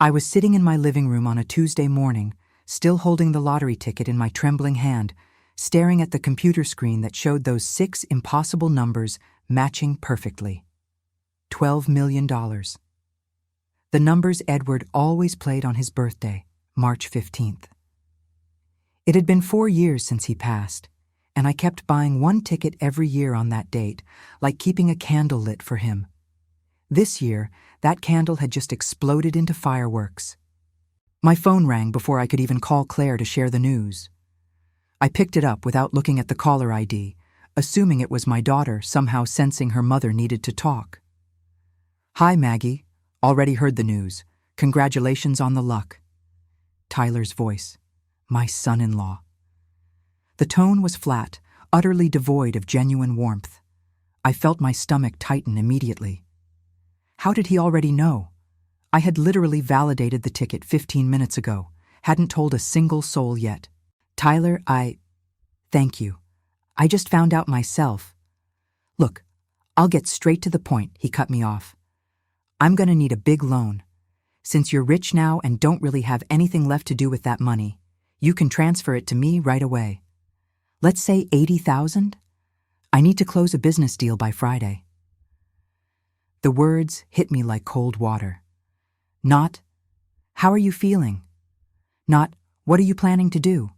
I was sitting in my living room on a Tuesday morning, still holding the lottery ticket in my trembling hand, staring at the computer screen that showed those 6 impossible numbers matching perfectly. $12 million. The numbers Edward always played on his birthday, March 15th. It had been 4 years since he passed, and I kept buying one ticket every year on that date, like keeping a candle lit for him. This year, that candle had just exploded into fireworks. My phone rang before I could even call Claire to share the news. I picked it up without looking at the caller ID, assuming it was my daughter somehow sensing her mother needed to talk. "Hi, Maggie. Already heard the news. Congratulations on the luck." Tyler's voice. My son-in-law. The tone was flat, utterly devoid of genuine warmth. I felt my stomach tighten immediately. How did he already know? I had literally validated the ticket 15 minutes ago, hadn't told a single soul yet. "Tyler, Thank you. I just found out myself." "Look, I'll get straight to the point," he cut me off. "I'm gonna need a big loan. Since you're rich now and don't really have anything left to do with that money, you can transfer it to me right away. Let's say 80,000? I need to close a business deal by Friday." The words hit me like cold water. Not, "How are you feeling?" Not, "What are you planning to do?"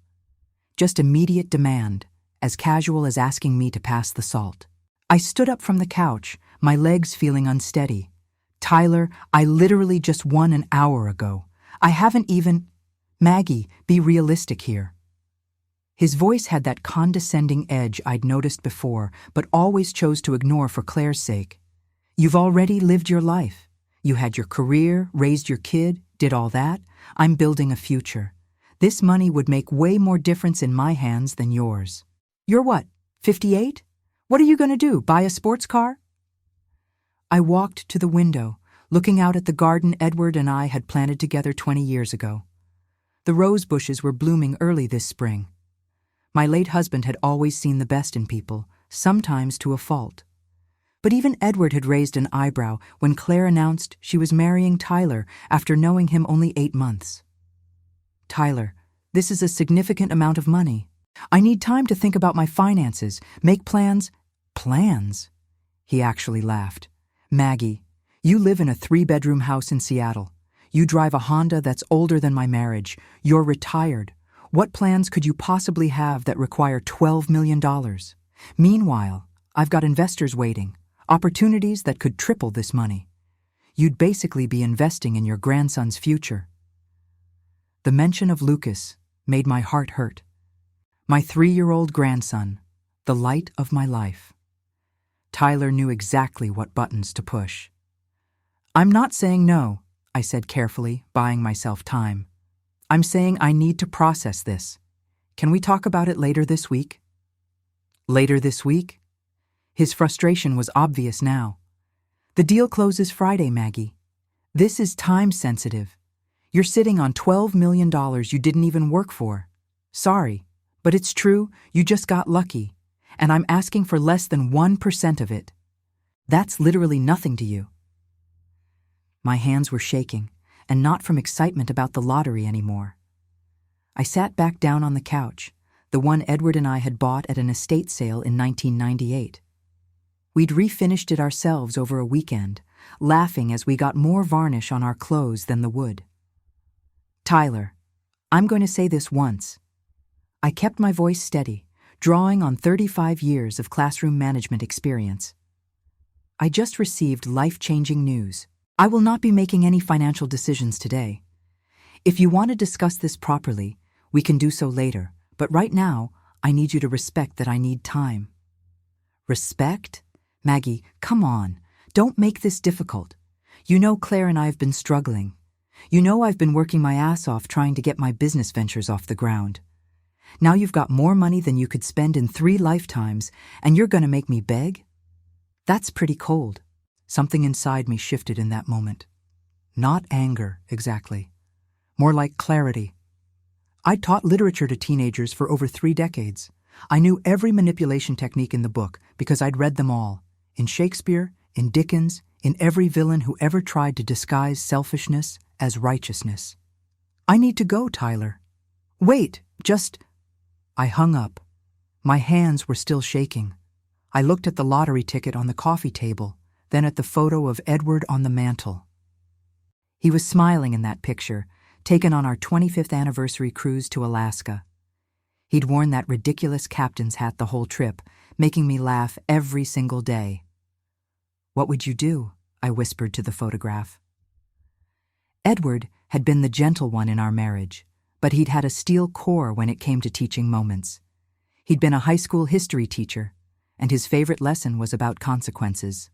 Just immediate demand, as casual as asking me to pass the salt. I stood up from the couch, my legs feeling unsteady. "Tyler, I literally just won an hour ago. I haven't even—" "Maggie, be realistic here." His voice had that condescending edge I'd noticed before, but always chose to ignore for Claire's sake. "You've already lived your life. You had your career, raised your kid, did all that. I'm building a future. This money would make way more difference in my hands than yours. You're what, 58? What are you going to do, buy a sports car?" I walked to the window, looking out at the garden Edward and I had planted together 20 years ago. The rose bushes were blooming early this spring. My late husband had always seen the best in people, sometimes to a fault. But even Edward had raised an eyebrow when Claire announced she was marrying Tyler after knowing him only 8 months. "Tyler, this is a significant amount of money. I need time to think about my finances, make plans." "Plans?" He actually laughed. "Maggie, you live in a 3-bedroom house in Seattle. You drive a Honda that's older than my marriage. You're retired. What plans could you possibly have that require $12 million? Meanwhile, I've got investors waiting, opportunities that could triple this money. You'd basically be investing in your grandson's future." The mention of Lucas made my heart hurt. My 3-year-old grandson, the light of my life. Tyler knew exactly what buttons to push. "I'm not saying no," I said carefully, buying myself time. "I'm saying I need to process this. Can we talk about it later this week?" "Later this week?" His frustration was obvious now. "The deal closes Friday, Maggie. This is time-sensitive. You're sitting on $12 million you didn't even work for. Sorry, but it's true, you just got lucky, and I'm asking for less than 1% of it. That's literally nothing to you." My hands were shaking, and not from excitement about the lottery anymore. I sat back down on the couch, the one Edward and I had bought at an estate sale in 1998. We'd refinished it ourselves over a weekend, laughing as we got more varnish on our clothes than the wood. "Tyler, I'm going to say this once." I kept my voice steady, drawing on 35 years of classroom management experience. "I just received life-changing news. I will not be making any financial decisions today. If you want to discuss this properly, we can do so later, but right now, I need you to respect that I need time." "Respect? Maggie, come on. Don't make this difficult. You know Claire and I have been struggling. You know I've been working my ass off trying to get my business ventures off the ground. Now you've got more money than you could spend in 3 lifetimes, and you're going to make me beg? That's pretty cold." Something inside me shifted in that moment. Not anger, exactly. More like clarity. I'd taught literature to teenagers for over 3 decades. I knew every manipulation technique in the book because I'd read them all. In Shakespeare, in Dickens, in every villain who ever tried to disguise selfishness as righteousness. I need to go, Tyler. Wait, just... I hung up. My hands were still shaking. I looked at the lottery ticket on the coffee table, then at the photo of Edward on the mantel. He was smiling in that picture, taken on our 25th anniversary cruise to Alaska. He'd worn that ridiculous captain's hat the whole trip, making me laugh every single day. "What would you do?" I whispered to the photograph. Edward had been the gentle one in our marriage, but he'd had a steel core when it came to teaching moments. He'd been a high school history teacher, and his favorite lesson was about consequences.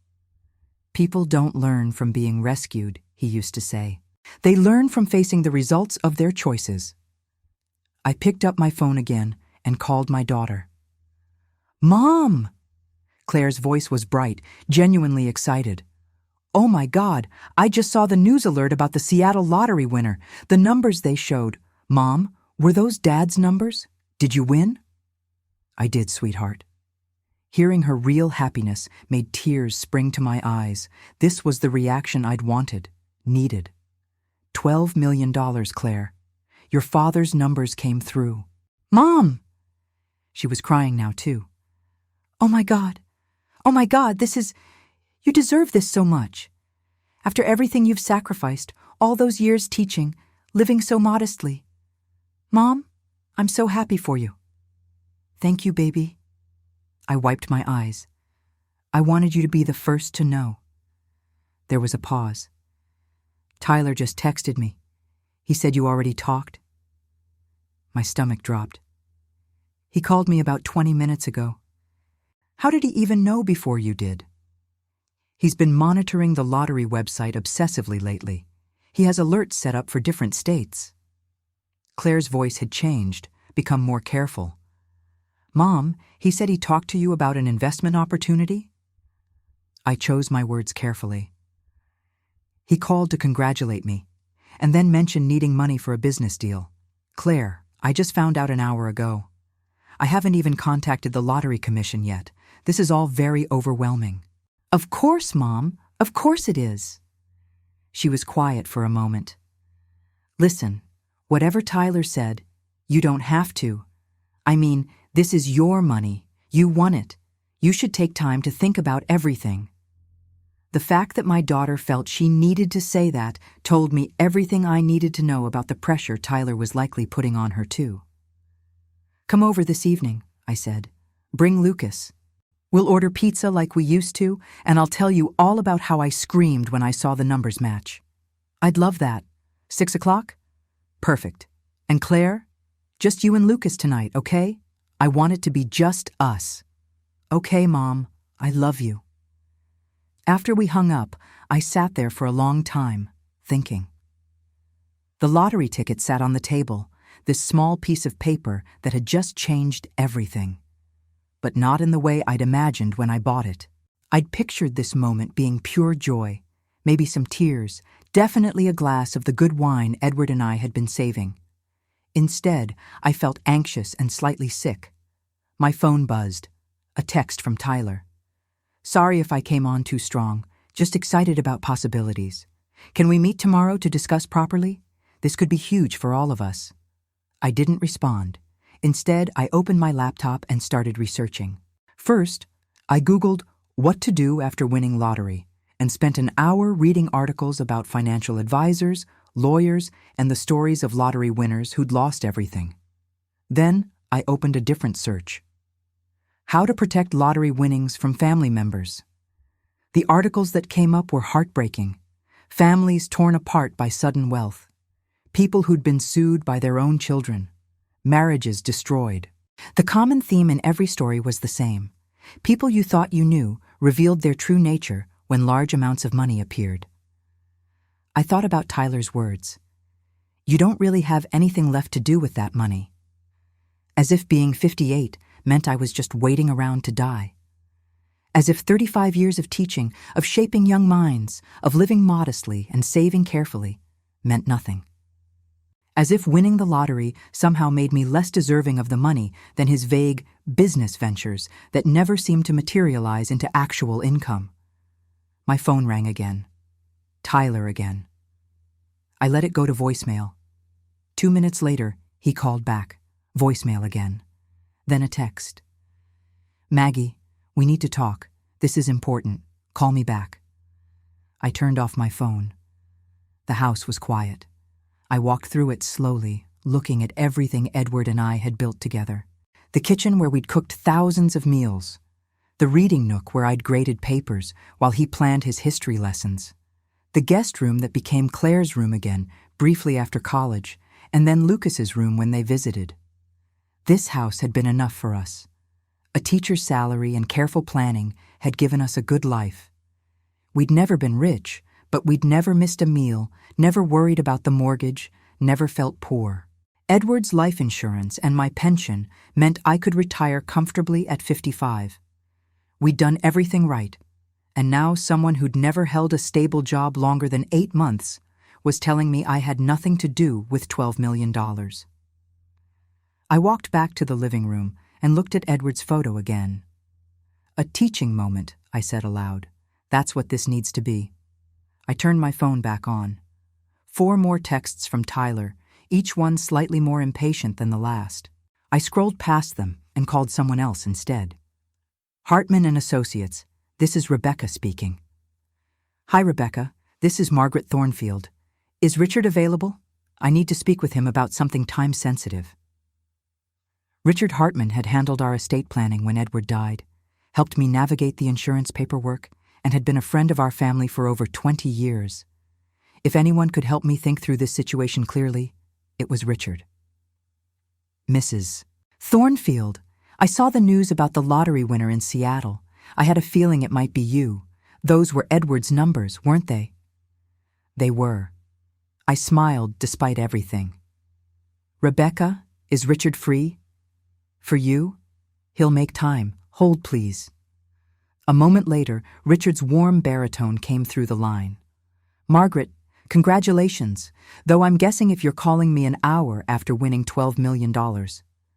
"People don't learn from being rescued," he used to say. "They learn from facing the results of their choices." I picked up my phone again and called my daughter. "Mom!" Claire's voice was bright, genuinely excited. "Oh my God, I just saw the news alert about the Seattle lottery winner. The numbers they showed. Mom, were those Dad's numbers? Did you win?" "I did, sweetheart." Hearing her real happiness made tears spring to my eyes. This was the reaction I'd wanted, needed. $12 million, Claire. Your father's numbers came through. "Mom!" She was crying now, too. Oh my God, you deserve this so much. After everything you've sacrificed, all those years teaching, living so modestly. Mom, I'm so happy for you." "Thank you, baby." I wiped my eyes. "I wanted you to be the first to know." There was a pause. "Tyler just texted me. He said you already talked." My stomach dropped. "He called me about 20 minutes ago." "How did he even know before you did?" "He's been monitoring the lottery website obsessively lately. He has alerts set up for different states." Claire's voice had changed, become more careful. "Mom, he said he talked to you about an investment opportunity?" I chose my words carefully. "He called to congratulate me, and then mentioned needing money for a business deal. Claire, I just found out an hour ago. I haven't even contacted the lottery commission yet. This is all very overwhelming." "Of course, Mom. Of course it is." She was quiet for a moment. "Listen, whatever Tyler said, you don't have to. I mean, this is your money. You won it. You should take time to think about everything." The fact that my daughter felt she needed to say that told me everything I needed to know about the pressure Tyler was likely putting on her, too. "Come over this evening," I said. "Bring Lucas. We'll order pizza like we used to, and I'll tell you all about how I screamed when I saw the numbers match." "I'd love that. 6 o'clock? Perfect. And Claire? Just you and Lucas tonight, okay? I want it to be just us." "Okay, Mom. I love you." After we hung up, I sat there for a long time, thinking. The lottery ticket sat on the table, this small piece of paper that had just changed everything. But not in the way I'd imagined when I bought it. I'd pictured this moment being pure joy, maybe some tears, definitely a glass of the good wine Edward and I had been saving. Instead, I felt anxious and slightly sick. My phone buzzed. A text from Tyler. "Sorry if I came on too strong, just excited about possibilities. Can we meet tomorrow to discuss properly? This could be huge for all of us." I didn't respond. Instead, I opened my laptop and started researching. First, I Googled what to do after winning lottery and spent an hour reading articles about financial advisors, lawyers, and the stories of lottery winners who'd lost everything. Then, I opened a different search. How to protect lottery winnings from family members. The articles that came up were heartbreaking. Families torn apart by sudden wealth. People who'd been sued by their own children. Marriages destroyed. The common theme in every story was the same. People you thought you knew revealed their true nature when large amounts of money appeared. I thought about Tyler's words. You don't really have anything left to do with that money. As if being 58 meant I was just waiting around to die. As if 35 years of teaching, of shaping young minds, of living modestly and saving carefully, meant nothing. As if winning the lottery somehow made me less deserving of the money than his vague business ventures that never seemed to materialize into actual income. My phone rang again. Tyler again. I let it go to voicemail. 2 minutes later, he called back. Voicemail again. Then a text. Maggie, we need to talk. This is important. Call me back. I turned off my phone. The house was quiet. I walked through it slowly, looking at everything Edward and I had built together. The kitchen where we'd cooked thousands of meals. The reading nook where I'd graded papers while he planned his history lessons. The guest room that became Claire's room again, briefly after college, and then Lucas's room when they visited. This house had been enough for us. A teacher's salary and careful planning had given us a good life. We'd never been rich, but we'd never missed a meal, never worried about the mortgage, never felt poor. Edward's life insurance and my pension meant I could retire comfortably at 55. We'd done everything right, and now someone who'd never held a stable job longer than 8 months was telling me I had nothing to do with $12 million. I walked back to the living room and looked at Edward's photo again. A teaching moment, I said aloud. That's what this needs to be. I turned my phone back on. 4 more texts from Tyler, each one slightly more impatient than the last. I scrolled past them and called someone else instead. Hartman and Associates, this is Rebecca speaking. Hi, Rebecca. This is Margaret Thornfield. Is Richard available? I need to speak with him about something time-sensitive. Richard Hartman had handled our estate planning when Edward died, helped me navigate the insurance paperwork, and had been a friend of our family for over 20 years. If anyone could help me think through this situation clearly, it was Richard. Mrs. Thornfield, I saw the news about the lottery winner in Seattle. I had a feeling it might be you. Those were Edward's numbers, weren't they? They were. I smiled despite everything. Rebecca, is Richard free? For you? He'll make time. Hold, please. A moment later, Richard's warm baritone came through the line. Margaret, congratulations, though I'm guessing if you're calling me an hour after winning $12 million,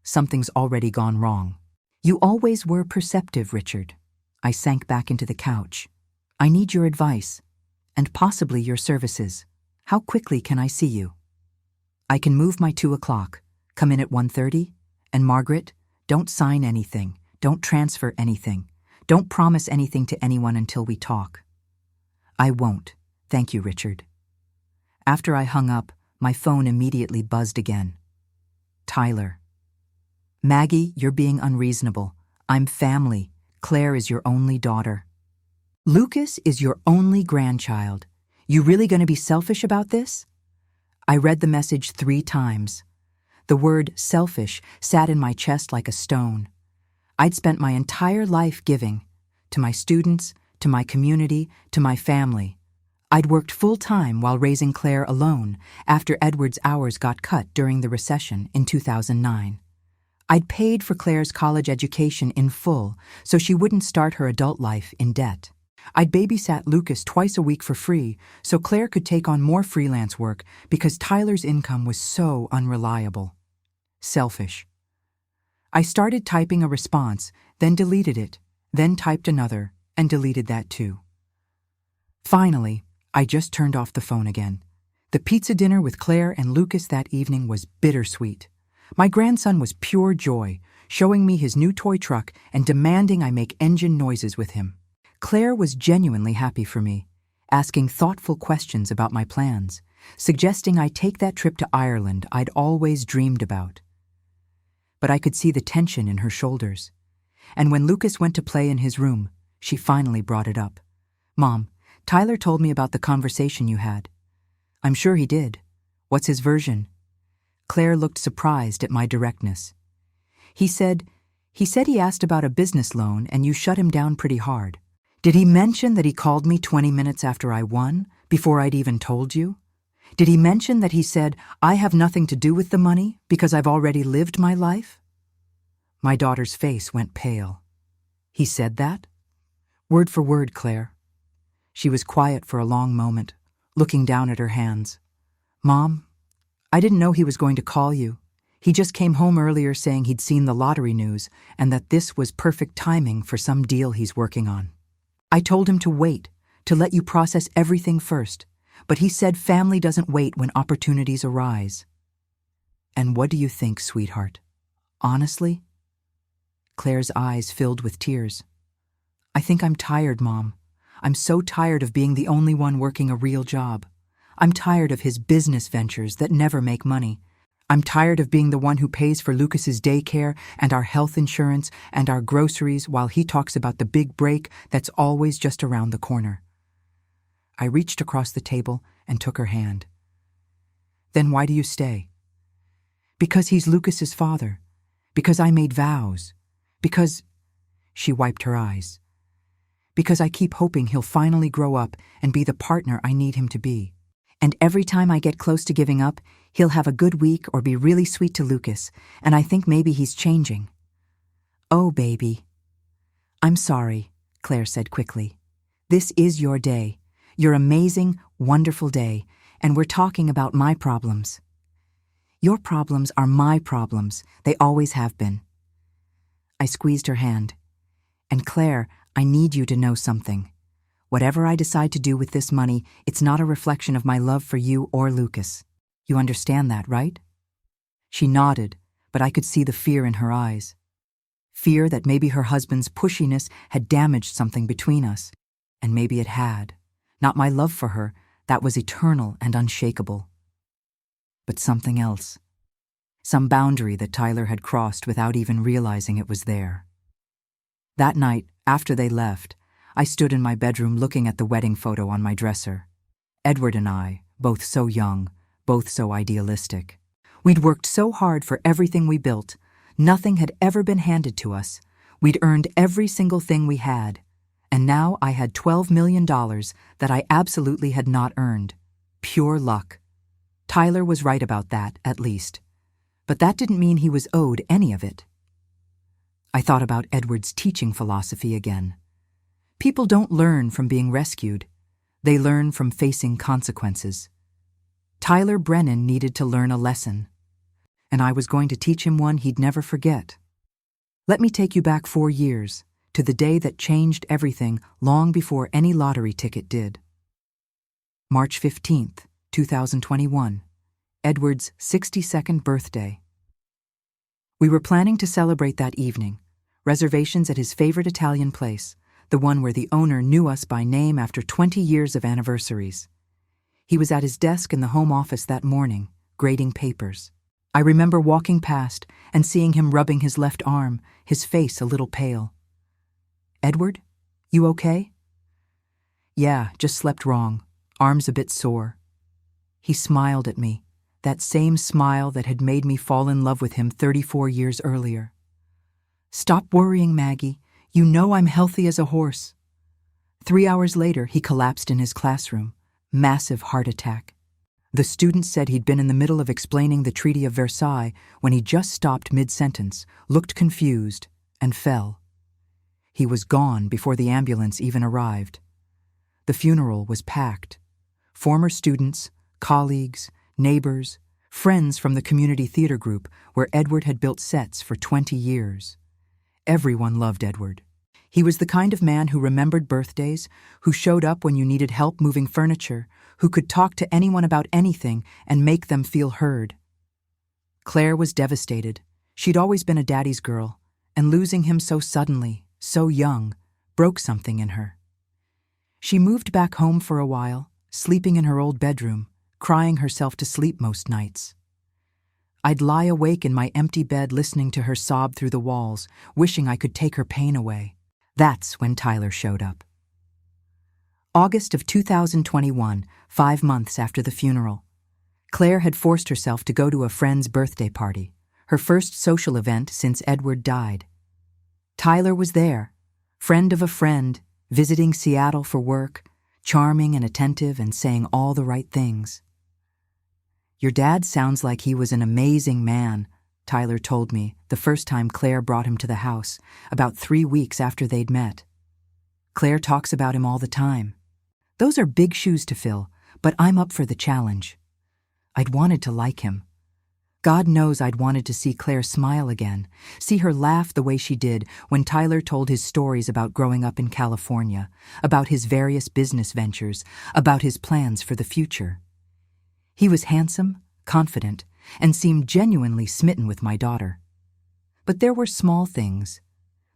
something's already gone wrong. You always were perceptive, Richard. I sank back into the couch. I need your advice, and possibly your services. How quickly can I see you? I can move my 2 o'clock. Come in at 1:30? And Margaret, don't sign anything. Don't transfer anything. Don't promise anything to anyone until we talk. I won't. Thank you, Richard. After I hung up, my phone immediately buzzed again. Tyler. Maggie, you're being unreasonable. I'm family. Claire is your only daughter. Lucas is your only grandchild. You really going to be selfish about this? I read the message 3 times. The word selfish sat in my chest like a stone. I'd spent my entire life giving, to my students, to my community, to my family. I'd worked full-time while raising Claire alone after Edward's hours got cut during the recession in 2009. I'd paid for Claire's college education in full so she wouldn't start her adult life in debt. I'd babysat Lucas twice a week for free so Claire could take on more freelance work because Tyler's income was so unreliable. Selfish. I started typing a response, then deleted it, then typed another, and deleted that too. Finally, I just turned off the phone again. The pizza dinner with Claire and Lucas that evening was bittersweet. My grandson was pure joy, showing me his new toy truck and demanding I make engine noises with him. Claire was genuinely happy for me, asking thoughtful questions about my plans, suggesting I take that trip to Ireland I'd always dreamed about. But I could see the tension in her shoulders. And when Lucas went to play in his room, she finally brought it up. Mom, Tyler told me about the conversation you had. I'm sure he did. What's his version? Claire looked surprised at my directness. He said he asked about a business loan and you shut him down pretty hard. Did he mention that he called me 20 minutes after I won, before I'd even told you? Did he mention that he said, I have nothing to do with the money because I've already lived my life? My daughter's face went pale. He said that? Word for word, Claire. She was quiet for a long moment, looking down at her hands. Mom, I didn't know he was going to call you. He just came home earlier saying he'd seen the lottery news and that this was perfect timing for some deal he's working on. I told him to wait, to let you process everything first, but he said family doesn't wait when opportunities arise. And what do you think, sweetheart? Honestly? Claire's eyes filled with tears. I think I'm tired, Mom. I'm so tired of being the only one working a real job. I'm tired of his business ventures that never make money. I'm tired of being the one who pays for Lucas's daycare and our health insurance and our groceries while he talks about the big break that's always just around the corner. I reached across the table and took her hand. Then why do you stay? Because he's Lucas's father. Because I made vows. Because... She wiped her eyes. Because I keep hoping he'll finally grow up and be the partner I need him to be. And every time I get close to giving up, he'll have a good week or be really sweet to Lucas, and I think maybe he's changing. Oh, baby. I'm sorry, Claire said quickly. This is your day, your amazing, wonderful day, and we're talking about my problems. Your problems are my problems. They always have been. I squeezed her hand. And Claire, I need you to know something. Whatever I decide to do with this money, it's not a reflection of my love for you or Lucas. You understand that, right? She nodded, but I could see the fear in her eyes. Fear that maybe her husband's pushiness had damaged something between us. And maybe it had. Not my love for her, that was eternal and unshakable. But something else. Some boundary that Tyler had crossed without even realizing it was there. That night, after they left, I stood in my bedroom looking at the wedding photo on my dresser. Edward and I, both so young, both so idealistic. We'd worked so hard for everything we built. Nothing had ever been handed to us. We'd earned every single thing we had. And now I had $12 million that I absolutely had not earned. Pure luck. Tyler was right about that, at least. But that didn't mean he was owed any of it. I thought about Edward's teaching philosophy again. People don't learn from being rescued. They learn from facing consequences. Tyler Brennan needed to learn a lesson, and I was going to teach him one he'd never forget. Let me take you back 4 years, to the day that changed everything long before any lottery ticket did. March 15th, 2021, Edward's 62nd birthday. We were planning to celebrate that evening, reservations at his favorite Italian place, the one where the owner knew us by name after 20 years of anniversaries. He was at his desk in the home office that morning, grading papers. I remember walking past and seeing him rubbing his left arm, his face a little pale. Edward, you okay? Yeah, just slept wrong, arms a bit sore. He smiled at me, that same smile that had made me fall in love with him 34 years earlier. Stop worrying, Maggie. You know I'm healthy as a horse. 3 hours later, he collapsed in his classroom. Massive heart attack. The students said he'd been in the middle of explaining the Treaty of Versailles when he just stopped mid-sentence, looked confused, and fell. He was gone before the ambulance even arrived. The funeral was packed. Former students, colleagues, neighbors, friends from the community theater group where Edward had built sets for 20 years. Everyone loved Edward. He was the kind of man who remembered birthdays, who showed up when you needed help moving furniture, who could talk to anyone about anything and make them feel heard. Claire was devastated. She'd always been a daddy's girl, and losing him so suddenly, so young, broke something in her. She moved back home for a while, sleeping in her old bedroom, crying herself to sleep most nights. I'd lie awake in my empty bed listening to her sob through the walls, wishing I could take her pain away. That's when Tyler showed up. August of 2021, 5 months after the funeral. Claire had forced herself to go to a friend's birthday party, her first social event since Edward died. Tyler was there, friend of a friend, visiting Seattle for work, charming and attentive and saying all the right things. Your dad sounds like he was an amazing man, Tyler told me the first time Claire brought him to the house, about 3 weeks after they'd met. Claire talks about him all the time. Those are big shoes to fill, but I'm up for the challenge. I'd wanted to like him. God knows I'd wanted to see Claire smile again, see her laugh the way she did when Tyler told his stories about growing up in California, about his various business ventures, about his plans for the future. He was handsome, confident, and seemed genuinely smitten with my daughter. But there were small things.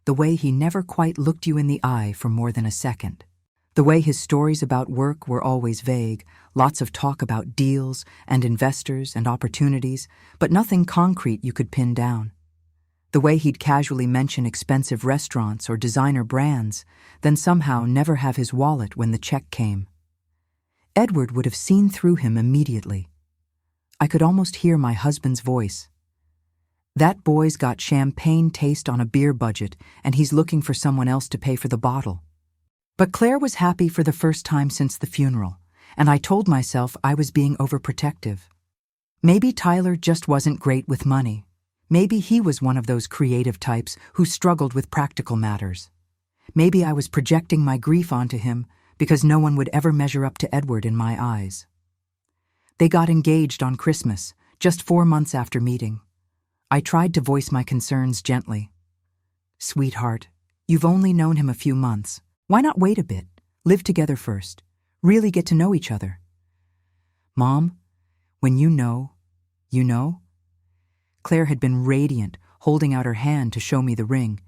The way he never quite looked you in the eye for more than a second. The way his stories about work were always vague, lots of talk about deals and investors and opportunities, but nothing concrete you could pin down. The way he'd casually mention expensive restaurants or designer brands, then somehow never have his wallet when the check came. Edward would have seen through him immediately. I could almost hear my husband's voice. That boy's got champagne taste on a beer budget, and he's looking for someone else to pay for the bottle. But Claire was happy for the first time since the funeral, and I told myself I was being overprotective. Maybe Tyler just wasn't great with money. Maybe he was one of those creative types who struggled with practical matters. Maybe I was projecting my grief onto him because no one would ever measure up to Edward in my eyes. They got engaged on Christmas, just 4 months after meeting. I tried to voice my concerns gently. "Sweetheart, you've only known him a few months. Why not wait a bit, live together first, really get to know each other?" "Mom, when you know, you know?" Claire had been radiant, holding out her hand to show me the ring.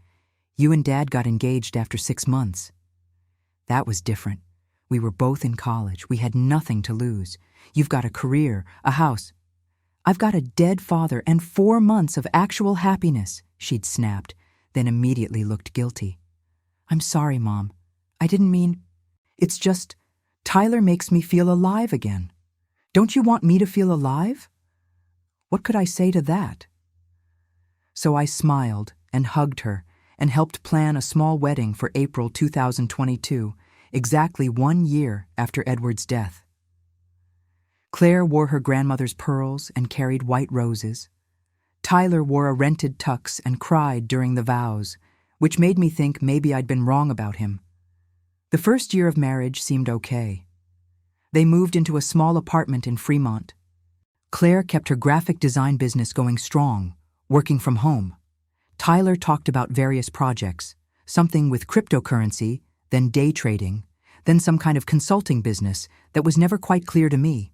"You and Dad got engaged after 6 months. That was different. We were both in college. We had nothing to lose. You've got a career, a house. I've got a dead father and 4 months of actual happiness," she'd snapped, then immediately looked guilty. "I'm sorry, Mom. I didn't mean... It's just, Tyler makes me feel alive again. Don't you want me to feel alive?" What could I say to that? So I smiled and hugged her and helped plan a small wedding for April 2022, exactly 1 year after Edward's death. Claire wore her grandmother's pearls and carried white roses. Tyler wore a rented tux and cried during the vows, which made me think maybe I'd been wrong about him. The first year of marriage seemed okay. They moved into a small apartment in Fremont. Claire kept her graphic design business going strong, working from home. Tyler talked about various projects, something with cryptocurrency, then day trading, then some kind of consulting business that was never quite clear to me.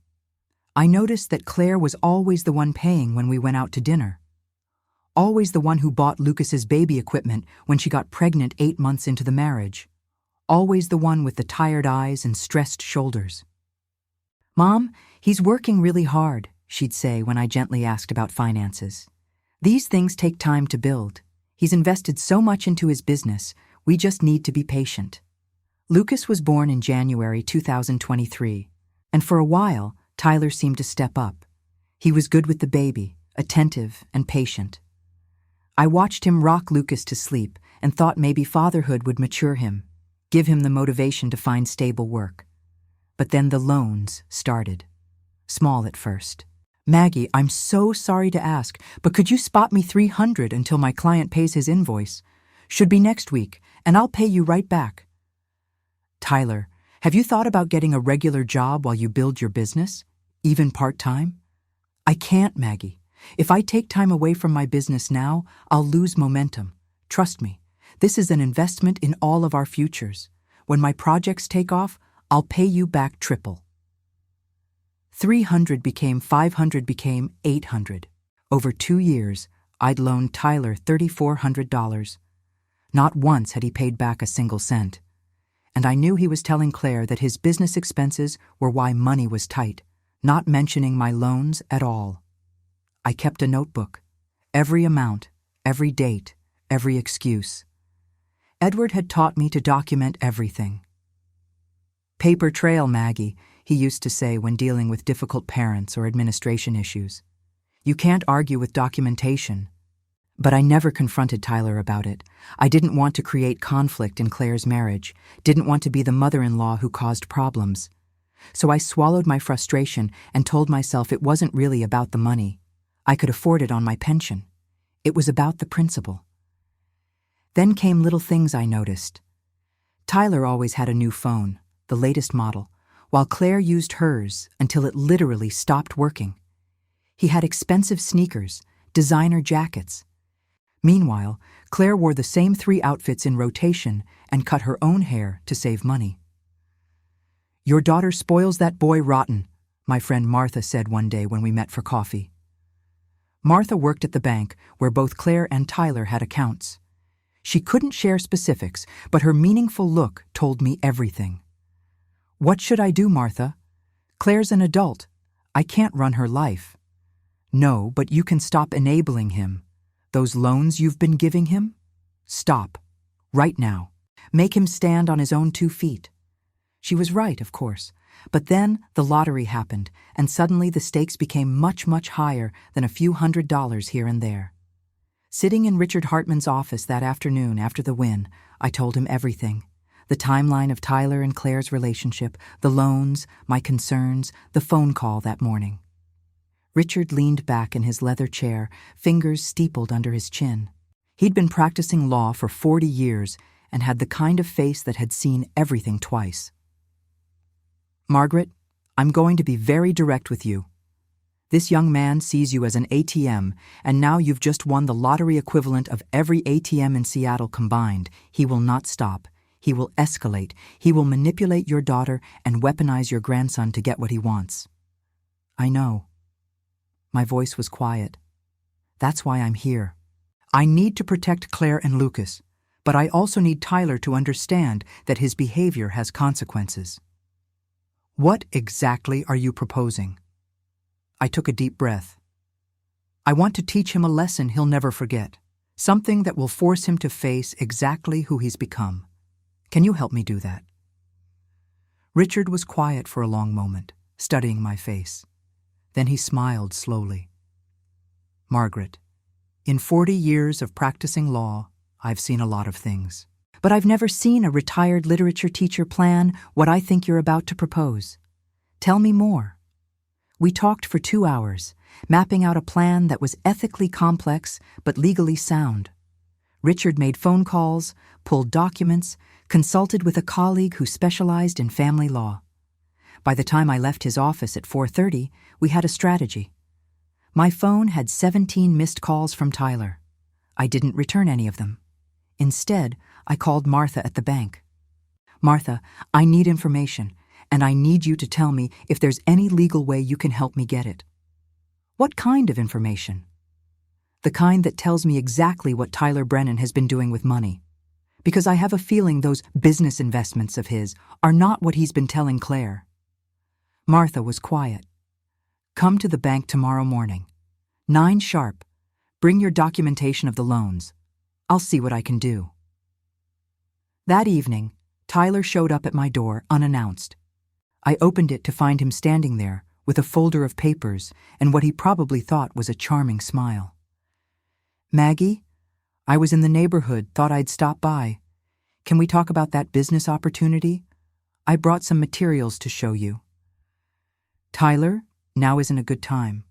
I noticed that Claire was always the one paying when we went out to dinner. Always the one who bought Lucas's baby equipment when she got pregnant 8 months into the marriage. Always the one with the tired eyes and stressed shoulders. "Mom, he's working really hard," she'd say when I gently asked about finances. "These things take time to build. He's invested so much into his business, we just need to be patient." Lucas was born in January 2023, and for a while, Tyler seemed to step up. He was good with the baby, attentive and patient. I watched him rock Lucas to sleep and thought maybe fatherhood would mature him, give him the motivation to find stable work. But then the loans started. Small at first. "Maggie, I'm so sorry to ask, but could you spot me $300 until my client pays his invoice? Should be next week, and I'll pay you right back." "Tyler, have you thought about getting a regular job while you build your business? Even part-time?" "I can't, Maggie. If I take time away from my business now, I'll lose momentum. Trust me, this is an investment in all of our futures. When my projects take off, I'll pay you back triple." 300 became 500 became 800. Over 2 years, I'd loaned Tyler $3,400. Not once had he paid back a single cent. And I knew he was telling Claire that his business expenses were why money was tight, not mentioning my loans at all. I kept a notebook. Every amount, every date, every excuse. Edward had taught me to document everything. "Paper trail, Maggie," he used to say when dealing with difficult parents or administration issues. "You can't argue with documentation." But I never confronted Tyler about it. I didn't want to create conflict in Claire's marriage, didn't want to be the mother-in-law who caused problems. So I swallowed my frustration and told myself it wasn't really about the money. I could afford it on my pension. It was about the principle. Then came little things I noticed. Tyler always had a new phone, the latest model, while Claire used hers until it literally stopped working. He had expensive sneakers, designer jackets. Meanwhile, Claire wore the same 3 outfits in rotation and cut her own hair to save money. "Your daughter spoils that boy rotten," my friend Martha said one day when we met for coffee. Martha worked at the bank where both Claire and Tyler had accounts. She couldn't share specifics, but her meaningful look told me everything. "What should I do, Martha? Claire's an adult. I can't run her life." "No, but you can stop enabling him. Those loans you've been giving him? Stop. Right now. Make him stand on his own 2 feet." She was right, of course. But then the lottery happened, and suddenly the stakes became much, much higher than a few $100s here and there. Sitting in Richard Hartman's office that afternoon after the win, I told him everything. The timeline of Tyler and Claire's relationship, the loans, my concerns, the phone call that morning. Richard leaned back in his leather chair, fingers steepled under his chin. He'd been practicing law for 40 years and had the kind of face that had seen everything twice. "Margaret, I'm going to be very direct with you. This young man sees you as an ATM, and now you've just won the lottery equivalent of every ATM in Seattle combined. He will not stop. He will escalate. He will manipulate your daughter and weaponize your grandson to get what he wants." "I know." My voice was quiet. "That's why I'm here. I need to protect Claire and Lucas, but I also need Tyler to understand that his behavior has consequences." "What exactly are you proposing?" I took a deep breath. "I want to teach him a lesson he'll never forget, something that will force him to face exactly who he's become. Can you help me do that?" Richard was quiet for a long moment, studying my face. Then he smiled slowly. "Margaret, in 40 years of practicing law, I've seen a lot of things. But I've never seen a retired literature teacher plan what I think you're about to propose. Tell me more." We talked for 2 hours, mapping out a plan that was ethically complex but legally sound. Richard made phone calls, pulled documents, consulted with a colleague who specialized in family law. By the time I left his office at 4:30, we had a strategy. My phone had 17 missed calls from Tyler. I didn't return any of them. Instead, I called Martha at the bank. "Martha, I need information, and I need you to tell me if there's any legal way you can help me get it." "What kind of information?" "The kind that tells me exactly what Tyler Brennan has been doing with money. Because I have a feeling those business investments of his are not what he's been telling Claire." Martha was quiet. "Come to the bank tomorrow morning. 9 sharp. Bring your documentation of the loans. I'll see what I can do." That evening, Tyler showed up at my door unannounced. I opened it to find him standing there with a folder of papers and what he probably thought was a charming smile. "Maggie, I was in the neighborhood, thought I'd stop by. Can we talk about that business opportunity? I brought some materials to show you." "Tyler, now isn't a good time.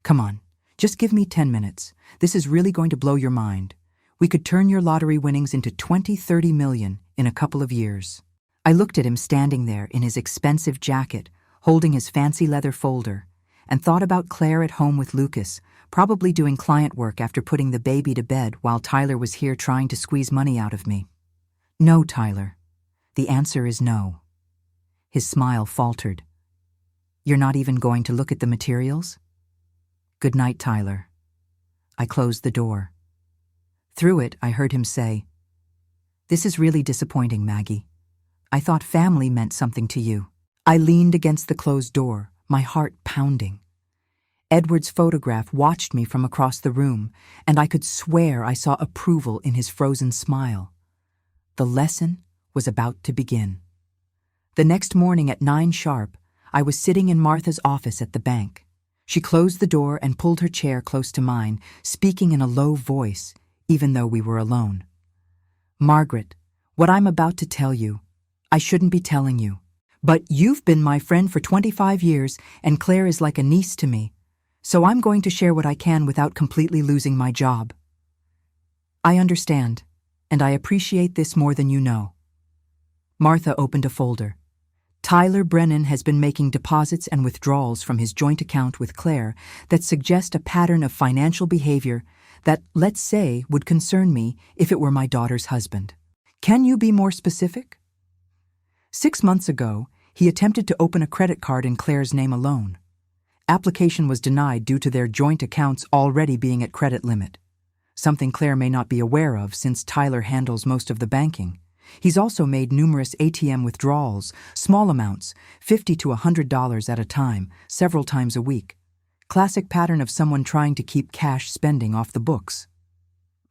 Come on, just give me 10 minutes. This is really going to blow your mind. We could turn your lottery winnings into 20-30 million in a couple of years." I looked at him standing there in his expensive jacket, holding his fancy leather folder, and thought about Claire at home with Lucas, probably doing client work after putting the baby to bed while Tyler was here trying to squeeze money out of me. "No, Tyler. The answer is no." His smile faltered. "You're not even going to look at the materials?" "Good night, Tyler." I closed the door. Through it, I heard him say, "This is really disappointing, Maggie. I thought family meant something to you." I leaned against the closed door, my heart pounding. Edward's photograph watched me from across the room, and I could swear I saw approval in his frozen smile. The lesson was about to begin. The next morning at 9 sharp, I was sitting in Martha's office at the bank. She closed the door and pulled her chair close to mine, speaking in a low voice, even though we were alone. "Margaret, what I'm about to tell you, I shouldn't be telling you. But you've been my friend for 25 years, and Claire is like a niece to me. So I'm going to share what I can without completely losing my job. I understand, and I appreciate this more than you know." Martha opened a folder. Tyler Brennan has been making deposits and withdrawals from his joint account with Claire that suggest a pattern of financial behavior that, let's say, would concern me if it were my daughter's husband. Can you be more specific? 6 months ago, he attempted to open a credit card in Claire's name alone. Application was denied due to their joint accounts already being at credit limit, something Claire may not be aware of since Tyler handles most of the banking. He's also made numerous ATM withdrawals, small amounts, $50 to $100 at a time, several times a week. Classic pattern of someone trying to keep cash spending off the books.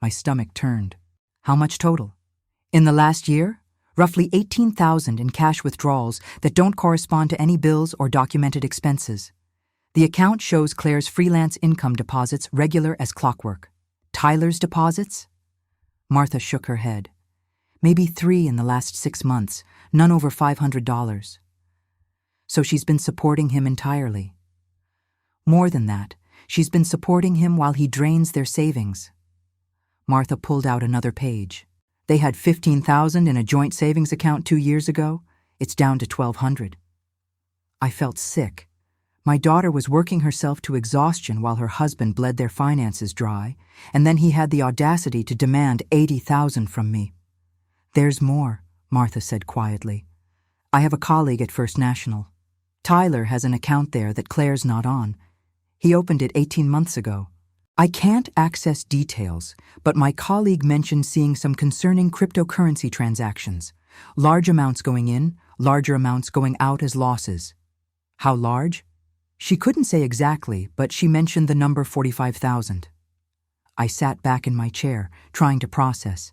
My stomach turned. How much total? In the last year? Roughly $18,000 in cash withdrawals that don't correspond to any bills or documented expenses. The account shows Claire's freelance income deposits regular as clockwork. Tyler's deposits? Martha shook her head. Maybe 3 in the last 6 months, none over $500. So she's been supporting him entirely. More than that, she's been supporting him while he drains their savings. Martha pulled out another page. They had $15,000 in a joint savings account 2 years ago. It's down to $1,200. I felt sick. My daughter was working herself to exhaustion while her husband bled their finances dry, and then he had the audacity to demand $80,000 from me. There's more, Martha said quietly. I have a colleague at First National. Tyler has an account there that Claire's not on. He opened it 18 months ago. I can't access details, but my colleague mentioned seeing some concerning cryptocurrency transactions. Large amounts going in, larger amounts going out as losses. How large? She couldn't say exactly, but she mentioned the number 45,000. I sat back in my chair, trying to process.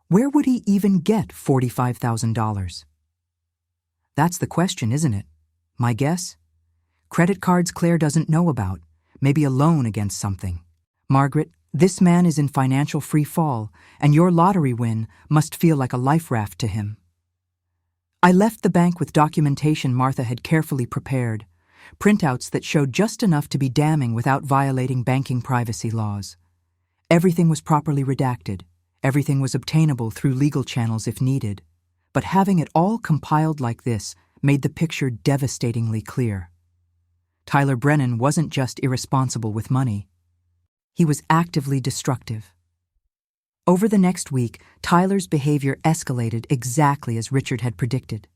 Where would he even get $45,000? That's the question, isn't it? My guess? Credit cards Claire doesn't know about, maybe a loan against something. Margaret, this man is in financial free fall, and your lottery win must feel like a life raft to him. I left the bank with documentation Martha had carefully prepared, printouts that showed just enough to be damning without violating banking privacy laws. Everything was properly redacted. Everything was obtainable through legal channels if needed, but having it all compiled like this made the picture devastatingly clear. Tyler Brennan wasn't just irresponsible with money. He was actively destructive. Over the next week, Tyler's behavior escalated exactly as Richard had predicted.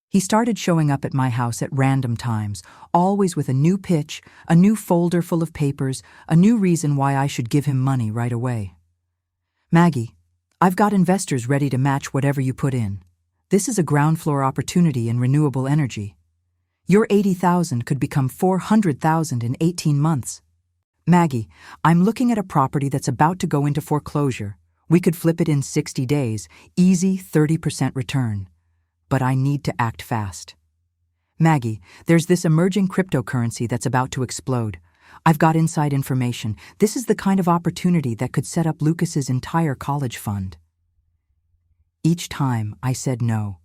He started showing up at my house at random times, always with a new pitch, a new folder full of papers, a new reason why I should give him money right away. Maggie, I've got investors ready to match whatever you put in. This is a ground floor opportunity in renewable energy. Your $80,000 could become $400,000 in 18 months. Maggie, I'm looking at a property that's about to go into foreclosure. We could flip it in 60 days, easy 30% return. But I need to act fast. Maggie, there's this emerging cryptocurrency that's about to explode. I've got inside information. This is the kind of opportunity that could set up Lucas's entire college fund. Each time I said no.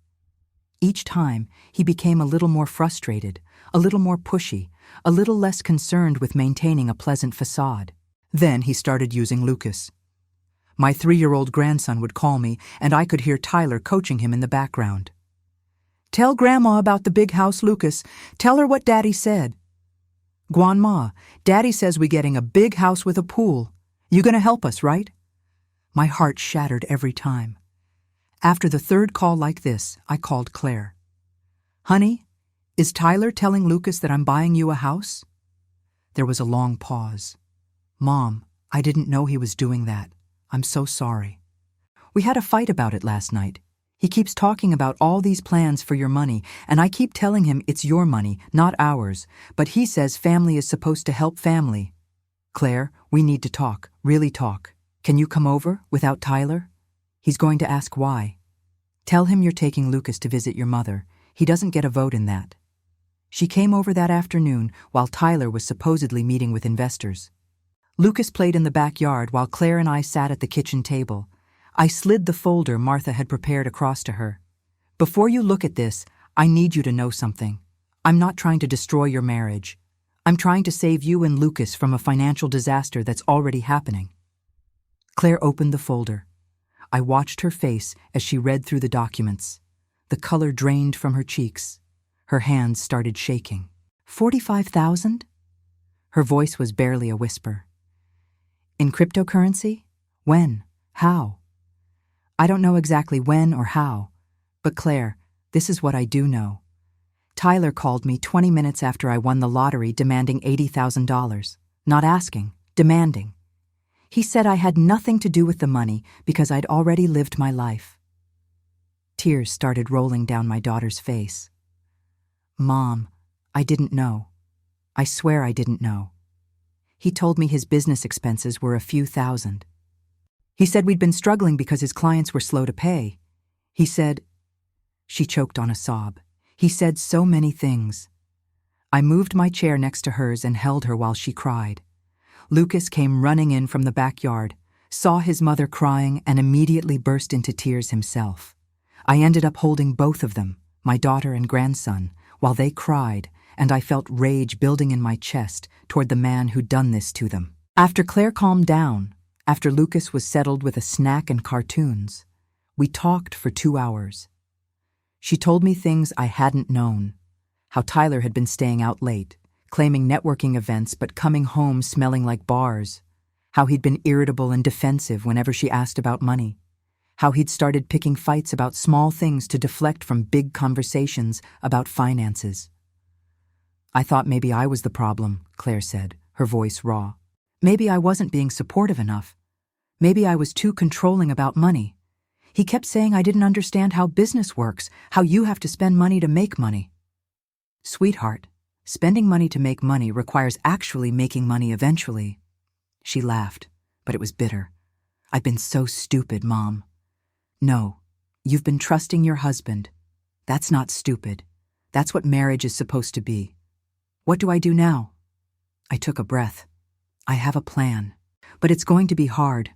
Each time he became a little more frustrated, a little more pushy, a little less concerned with maintaining a pleasant facade. Then he started using Lucas. My 3-year-old grandson would call me, and I could hear Tyler coaching him in the background. Tell Grandma about the big house, Lucas. Tell her what Daddy said. Grandma, Daddy says we getting a big house with a pool. You gonna help us, right? My heart shattered every time. After the 3rd call like this, I called Claire. Honey, is Tyler telling Lucas that I'm buying you a house? There was a long pause. Mom, I didn't know he was doing that. I'm so sorry. We had a fight about it last night. He keeps talking about all these plans for your money, and I keep telling him it's your money, not ours, but he says family is supposed to help family. Claire, we need to talk, really talk. Can you come over without Tyler? He's going to ask why. Tell him you're taking Lucas to visit your mother. He doesn't get a vote in that. She came over that afternoon while Tyler was supposedly meeting with investors. Lucas played in the backyard while Claire and I sat at the kitchen table. I slid the folder Martha had prepared across to her. Before you look at this, I need you to know something. I'm not trying to destroy your marriage. I'm trying to save you and Lucas from a financial disaster that's already happening. Claire opened the folder. I watched her face as she read through the documents. The color drained from her cheeks. Her hands started shaking. 45,000? Her voice was barely a whisper. In cryptocurrency? When? How? I don't know exactly when or how, but Claire, this is what I do know. Tyler called me 20 minutes after I won the lottery demanding $80,000. Not asking, demanding. He said I had nothing to do with the money because I'd already lived my life. Tears started rolling down my daughter's face. Mom, I didn't know. I swear I didn't know. He told me his business expenses were a few thousand. He said we'd been struggling because his clients were slow to pay. He said... She choked on a sob. He said so many things. I moved my chair next to hers and held her while she cried. Lucas came running in from the backyard, saw his mother crying, and immediately burst into tears himself. I ended up holding both of them, my daughter and grandson, while they cried, and I felt rage building in my chest toward the man who'd done this to them. After Claire calmed down, after Lucas was settled with a snack and cartoons, we talked for 2 hours. She told me things I hadn't known, how Tyler had been staying out late, claiming networking events but coming home smelling like bars, how he'd been irritable and defensive whenever she asked about money, how he'd started picking fights about small things to deflect from big conversations about finances. I thought maybe I was the problem, Claire said, her voice raw. Maybe I wasn't being supportive enough. Maybe I was too controlling about money. He kept saying I didn't understand how business works, how you have to spend money to make money. Sweetheart, spending money to make money requires actually making money eventually. She laughed, but it was bitter. I've been so stupid, Mom. No, you've been trusting your husband. That's not stupid. That's what marriage is supposed to be. What do I do now? I took a breath. I have a plan, but it's going to be hard,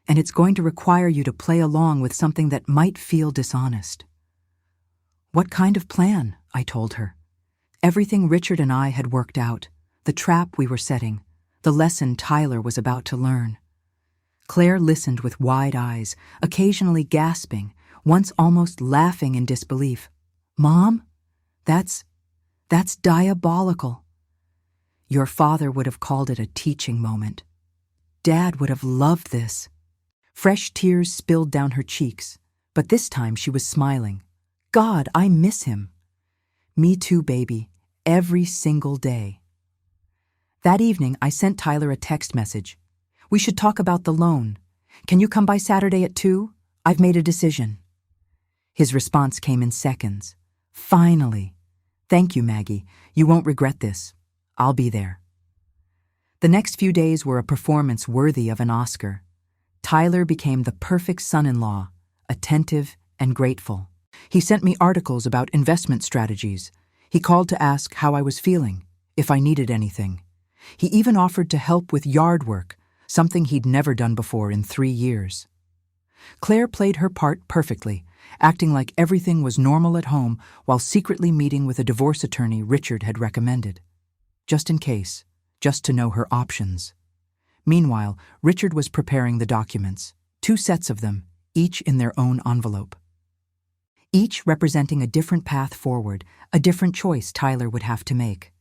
and it's going to require you to play along with something that might feel dishonest. What kind of plan? I told her. Everything Richard and I had worked out, the trap we were setting, the lesson Tyler was about to learn. Claire listened with wide eyes, occasionally gasping, once almost laughing in disbelief. Mom? That's diabolical. Your father would have called it a teaching moment. Dad would have loved this. Fresh tears spilled down her cheeks, but this time she was smiling. God, I miss him. Me too, baby, every single day. That evening, I sent Tyler a text message. We should talk about the loan. Can you come by Saturday at 2? I've made a decision. His response came in seconds. Finally. Thank you, Maggie. You won't regret this. I'll be there. The next few days were a performance worthy of an Oscar. Tyler became the perfect son-in-law, attentive and grateful. He sent me articles about investment strategies. He called to ask how I was feeling, if I needed anything. He even offered to help with yard work, something he'd never done before in 3 years. Claire played her part perfectly, acting like everything was normal at home while secretly meeting with a divorce attorney Richard had recommended. Just in case, just to know her options. Meanwhile, Richard was preparing the documents, 2 sets of them, each in their own envelope. Each representing a different path forward, a different choice Tyler would have to make.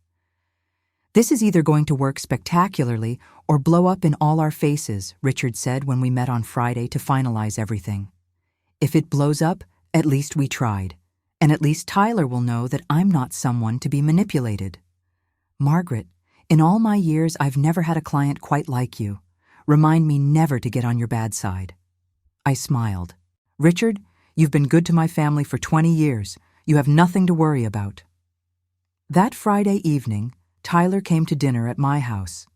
This is either going to work spectacularly or blow up in all our faces, Richard said when we met on Friday to finalize everything. If it blows up, at least we tried, and at least Tyler will know that I'm not someone to be manipulated. Margaret, in all my years, I've never had a client quite like you. Remind me never to get on your bad side. I smiled. Richard, you've been good to my family for 20 years. You have nothing to worry about. That Friday evening, Tyler came to dinner at my house.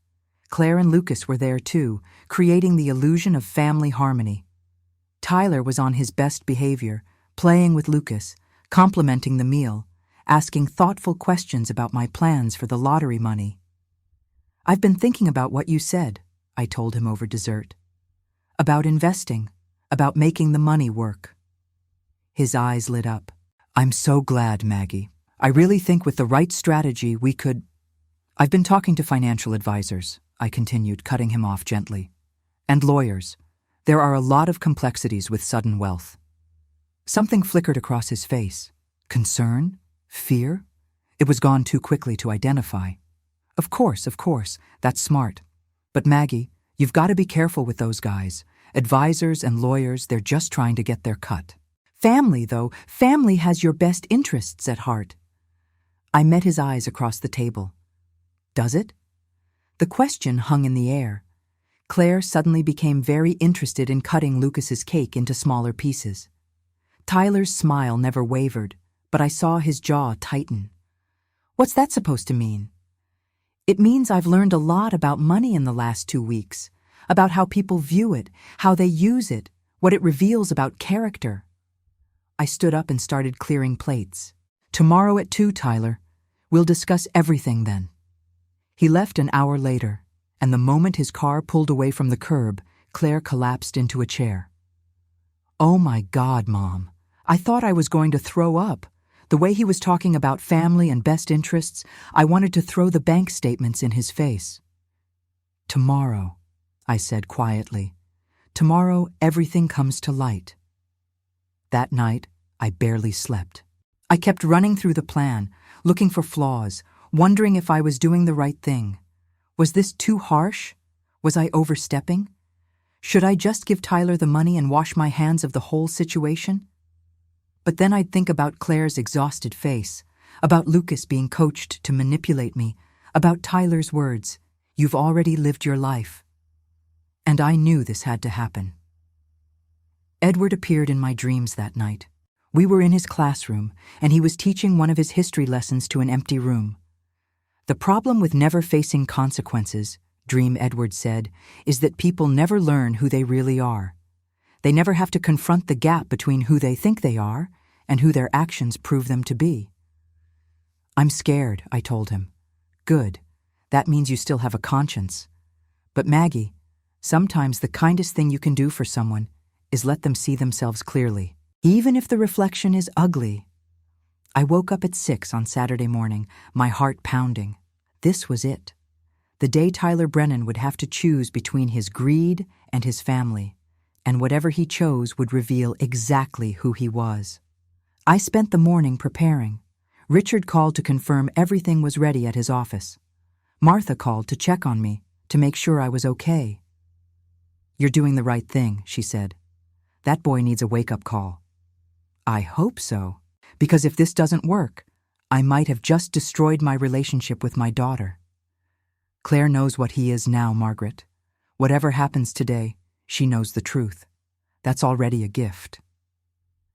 Claire and Lucas were there too, creating the illusion of family harmony. Tyler was on his best behavior, playing with Lucas, complimenting the meal, asking thoughtful questions about my plans for the lottery money. I've been thinking about what you said, I told him over dessert. About investing, about making the money work. His eyes lit up. I'm so glad, Maggie. I really think with the right strategy we could... I've been talking to financial advisors, I continued, cutting him off gently. And lawyers. There are a lot of complexities with sudden wealth. Something flickered across his face. Concern? Fear? It was gone too quickly to identify. Of course, that's smart. But Maggie, you've got to be careful with those guys. Advisors and lawyers, they're just trying to get their cut. Family, though, family has your best interests at heart. I met his eyes across the table. Does it? The question hung in the air. Claire suddenly became very interested in cutting Lucas's cake into smaller pieces. Tyler's smile never wavered, but I saw his jaw tighten. What's that supposed to mean? It means I've learned a lot about money in the last 2 weeks, about how people view it, how they use it, what it reveals about character. I stood up and started clearing plates. Tomorrow at 2, Tyler. We'll discuss everything then. He left an hour later, and the moment his car pulled away from the curb, Claire collapsed into a chair. Oh my God, Mom. I thought I was going to throw up. The way he was talking about family and best interests, I wanted to throw the bank statements in his face. Tomorrow, I said quietly. Tomorrow, everything comes to light. That night, I barely slept. I kept running through the plan, looking for flaws, wondering if I was doing the right thing. Was this too harsh? Was I overstepping? Should I just give Tyler the money and wash my hands of the whole situation? But then I'd think about Claire's exhausted face, about Lucas being coached to manipulate me, about Tyler's words, "You've already lived your life." And I knew this had to happen. Edward appeared in my dreams that night. We were in his classroom, and he was teaching one of his history lessons to an empty room. The problem with never facing consequences, Dream Edward said, is that people never learn who they really are. They never have to confront the gap between who they think they are and who their actions prove them to be. I'm scared, I told him. Good. That means you still have a conscience. But Maggie, sometimes the kindest thing you can do for someone is let them see themselves clearly, even if the reflection is ugly. I woke up at 6 on Saturday morning, my heart pounding. This was it. The day Tyler Brennan would have to choose between his greed and his family, and whatever he chose would reveal exactly who he was. I spent the morning preparing. Richard called to confirm everything was ready at his office. Martha called to check on me, to make sure I was okay. You're doing the right thing, she said. That boy needs a wake-up call. I hope so, because if this doesn't work, I might have just destroyed my relationship with my daughter. Claire knows what he is now, Margaret. Whatever happens today, she knows the truth. That's already a gift.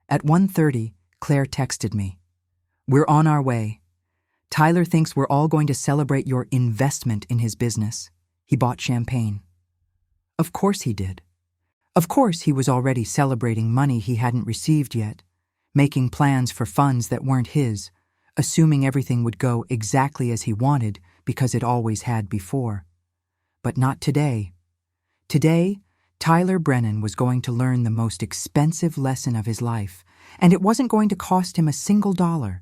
At 1:30, Claire texted me. We're on our way. Tyler thinks we're all going to celebrate your investment in his business. He bought champagne. Of course he did. Of course he was already celebrating money he hadn't received yet, making plans for funds that weren't his, assuming everything would go exactly as he wanted because it always had before. But not today. Today, Tyler Brennan was going to learn the most expensive lesson of his life, and it wasn't going to cost him a single dollar.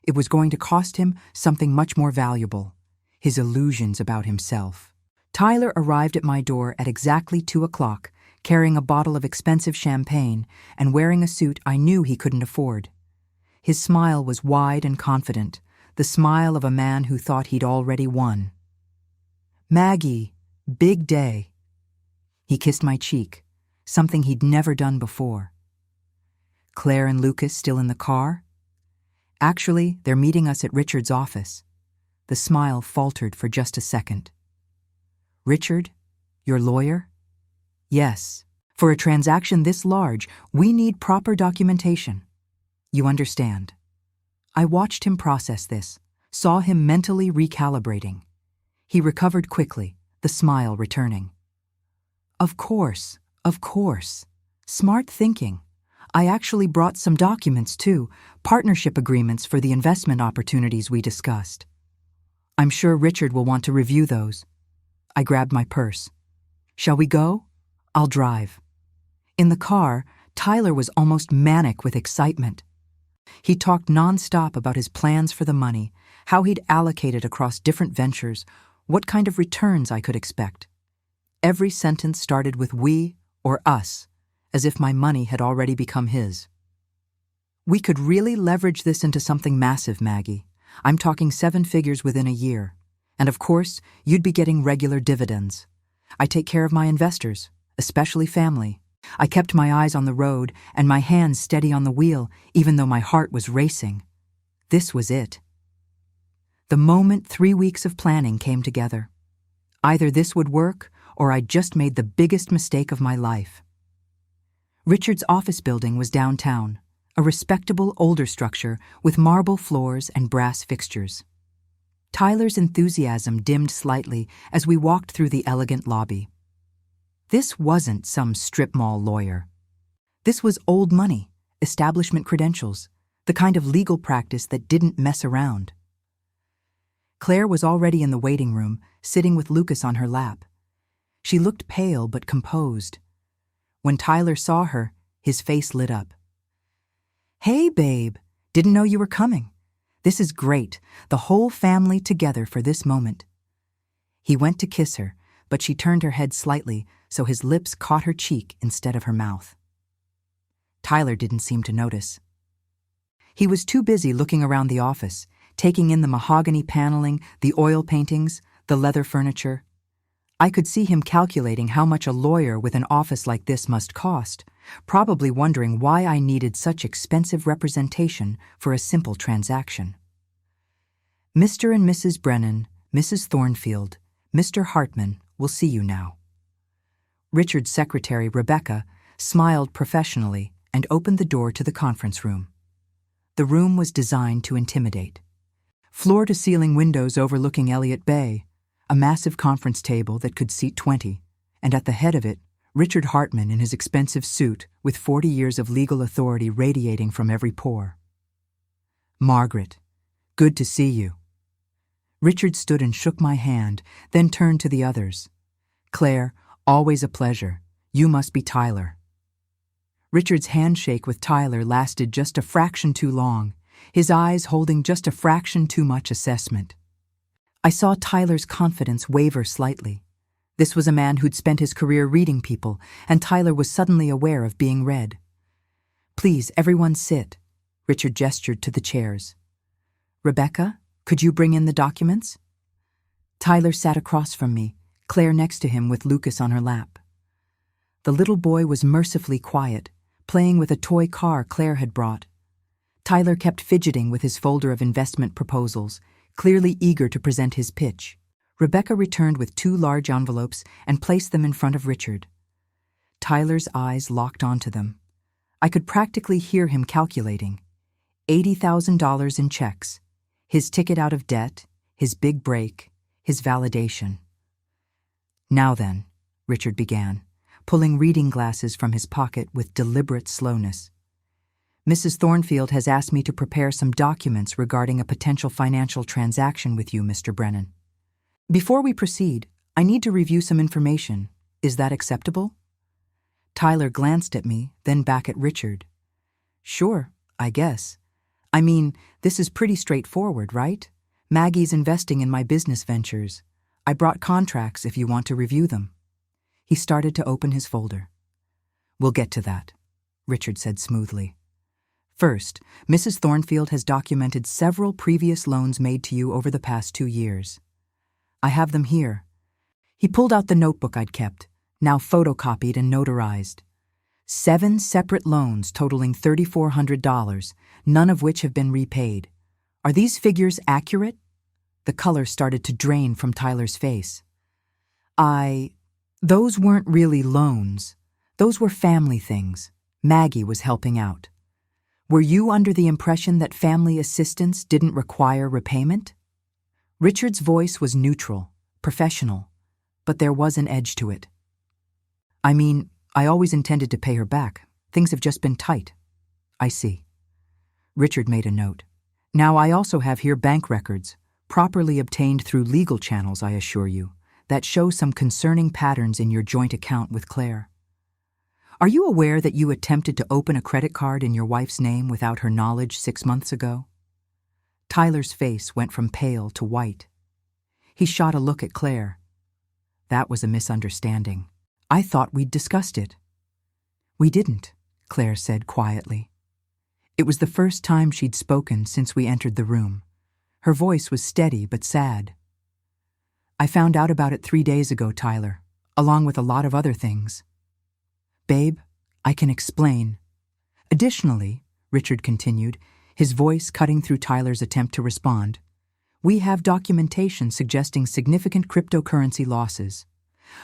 It was going to cost him something much more valuable, his illusions about himself. Tyler arrived at my door at exactly 2 o'clock, carrying a bottle of expensive champagne and wearing a suit I knew he couldn't afford. His smile was wide and confident, the smile of a man who thought he'd already won. Maggie, big day. He kissed my cheek, something he'd never done before. Claire and Lucas still in the car? Actually, they're meeting us at Richard's office. The smile faltered for just a second. Richard, your lawyer? Yes. For a transaction this large, we need proper documentation. You understand. I watched him process this, saw him mentally recalibrating. He recovered quickly, the smile returning. Of course. Smart thinking. I actually brought some documents too, partnership agreements for the investment opportunities we discussed. I'm sure Richard will want to review those. I grabbed my purse. Shall we go? I'll drive. In the car, Tyler was almost manic with excitement. He talked nonstop about his plans for the money, how he'd allocate it across different ventures, what kind of returns I could expect. Every sentence started with we or us, as if my money had already become his. We could really leverage this into something massive, Maggie. I'm talking 7 figures within a year. And of course, you'd be getting regular dividends. I take care of my investors, especially family. I kept my eyes on the road and my hands steady on the wheel, even though my heart was racing. This was it. The moment 3 weeks of planning came together. Either this would work, or I'd just made the biggest mistake of my life. Richard's office building was downtown, a respectable older structure with marble floors and brass fixtures. Tyler's enthusiasm dimmed slightly as we walked through the elegant lobby. This wasn't some strip mall lawyer. This was old money, establishment credentials, the kind of legal practice that didn't mess around. Claire was already in the waiting room, sitting with Lucas on her lap. She looked pale but composed. When Tyler saw her, his face lit up. "Hey, babe. Didn't know you were coming. This is great, the whole family together for this moment." He went to kiss her, but she turned her head slightly so his lips caught her cheek instead of her mouth. Tyler didn't seem to notice. He was too busy looking around the office, taking in the mahogany paneling, the oil paintings, the leather furniture. I could see him calculating how much a lawyer with an office like this must cost, probably wondering why I needed such expensive representation for a simple transaction. "Mr. and Mrs. Brennan, Mrs. Thornfield, Mr. Hartman will see you now." Richard's secretary, Rebecca, smiled professionally and opened the door to the conference room. The room was designed to intimidate. Floor-to-ceiling windows overlooking Elliott Bay, a massive conference table that could seat 20, and at the head of it, Richard Hartman in his expensive suit with 40 years of legal authority radiating from every pore. "Margaret, good to see you." Richard stood and shook my hand, then turned to the others. "Claire, always a pleasure. You must be Tyler." Richard's handshake with Tyler lasted just a fraction too long, his eyes holding just a fraction too much assessment. I saw Tyler's confidence waver slightly. This was a man who'd spent his career reading people, and Tyler was suddenly aware of being read. "Please, everyone sit." Richard gestured to the chairs. "Rebecca, could you bring in the documents?" Tyler sat across from me, Claire next to him with Lucas on her lap. The little boy was mercifully quiet, playing with a toy car Claire had brought. Tyler kept fidgeting with his folder of investment proposals, clearly eager to present his pitch. Rebecca returned with 2 large envelopes and placed them in front of Richard. Tyler's eyes locked onto them. I could practically hear him calculating. $80,000 in checks, his ticket out of debt, his big break, his validation. "Now then," Richard began, pulling reading glasses from his pocket with deliberate slowness. "Mrs. Thornfield has asked me to prepare some documents regarding a potential financial transaction with you, Mr. Brennan. Before we proceed, I need to review some information. Is that acceptable?" Tyler glanced at me, then back at Richard. "Sure, I guess. I mean, this is pretty straightforward, right? Maggie's investing in my business ventures. I brought contracts if you want to review them." He started to open his folder. "We'll get to that," Richard said smoothly. "First, Mrs. Thornfield has documented several previous loans made to you over the past 2 years. I have them here." He pulled out the notebook I'd kept, now photocopied and notarized. 7 separate loans totaling $3,400, none of which have been repaid. Are these figures accurate? The color started to drain from Tyler's face. Those weren't really loans. Those were family things. Maggie was helping out. Were you under the impression that family assistance didn't require repayment? Richard's voice was neutral, professional, but there was an edge to it. "I mean, I always intended to pay her back. Things have just been tight." "I see." Richard made a note. "Now I also have here bank records, properly obtained through legal channels, I assure you, that show some concerning patterns in your joint account with Claire. Are you aware that you attempted to open a credit card in your wife's name without her knowledge 6 months ago?" Tyler's face went from pale to white. He shot a look at Claire. "That was a misunderstanding. I thought we'd discussed it." "We didn't," Claire said quietly. It was the first time she'd spoken since we entered the room. Her voice was steady but sad. "I found out about it 3 days ago, Tyler, along with a lot of other things." "Babe, I can explain." "Additionally," Richard continued, his voice cutting through Tyler's attempt to respond, "we have documentation suggesting significant cryptocurrency losses.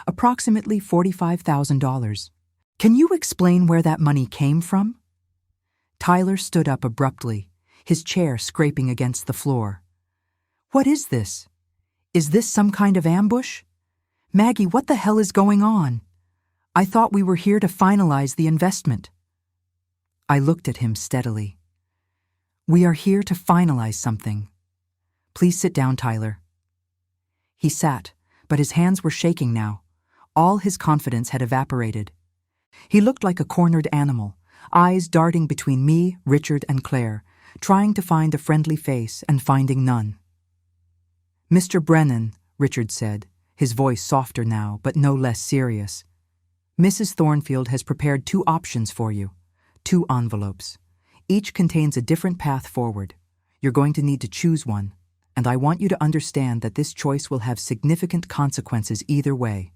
Approximately $45,000. Can you explain where that money came from?" Tyler stood up abruptly, his chair scraping against the floor. "What is this? Is this some kind of ambush? Maggie, what the hell is going on? I thought we were here to finalize the investment." I looked at him steadily. "We are here to finalize something. Please sit down, Tyler." He sat, but his hands were shaking now. All his confidence had evaporated. He looked like a cornered animal, eyes darting between me, Richard, and Claire, trying to find a friendly face and finding none. "Mr. Brennan," Richard said, his voice softer now, but no less serious, "Mrs. Thornfield has prepared 2 options for you, 2 envelopes. Each contains a different path forward. You're going to need to choose one, and I want you to understand that this choice will have significant consequences either way."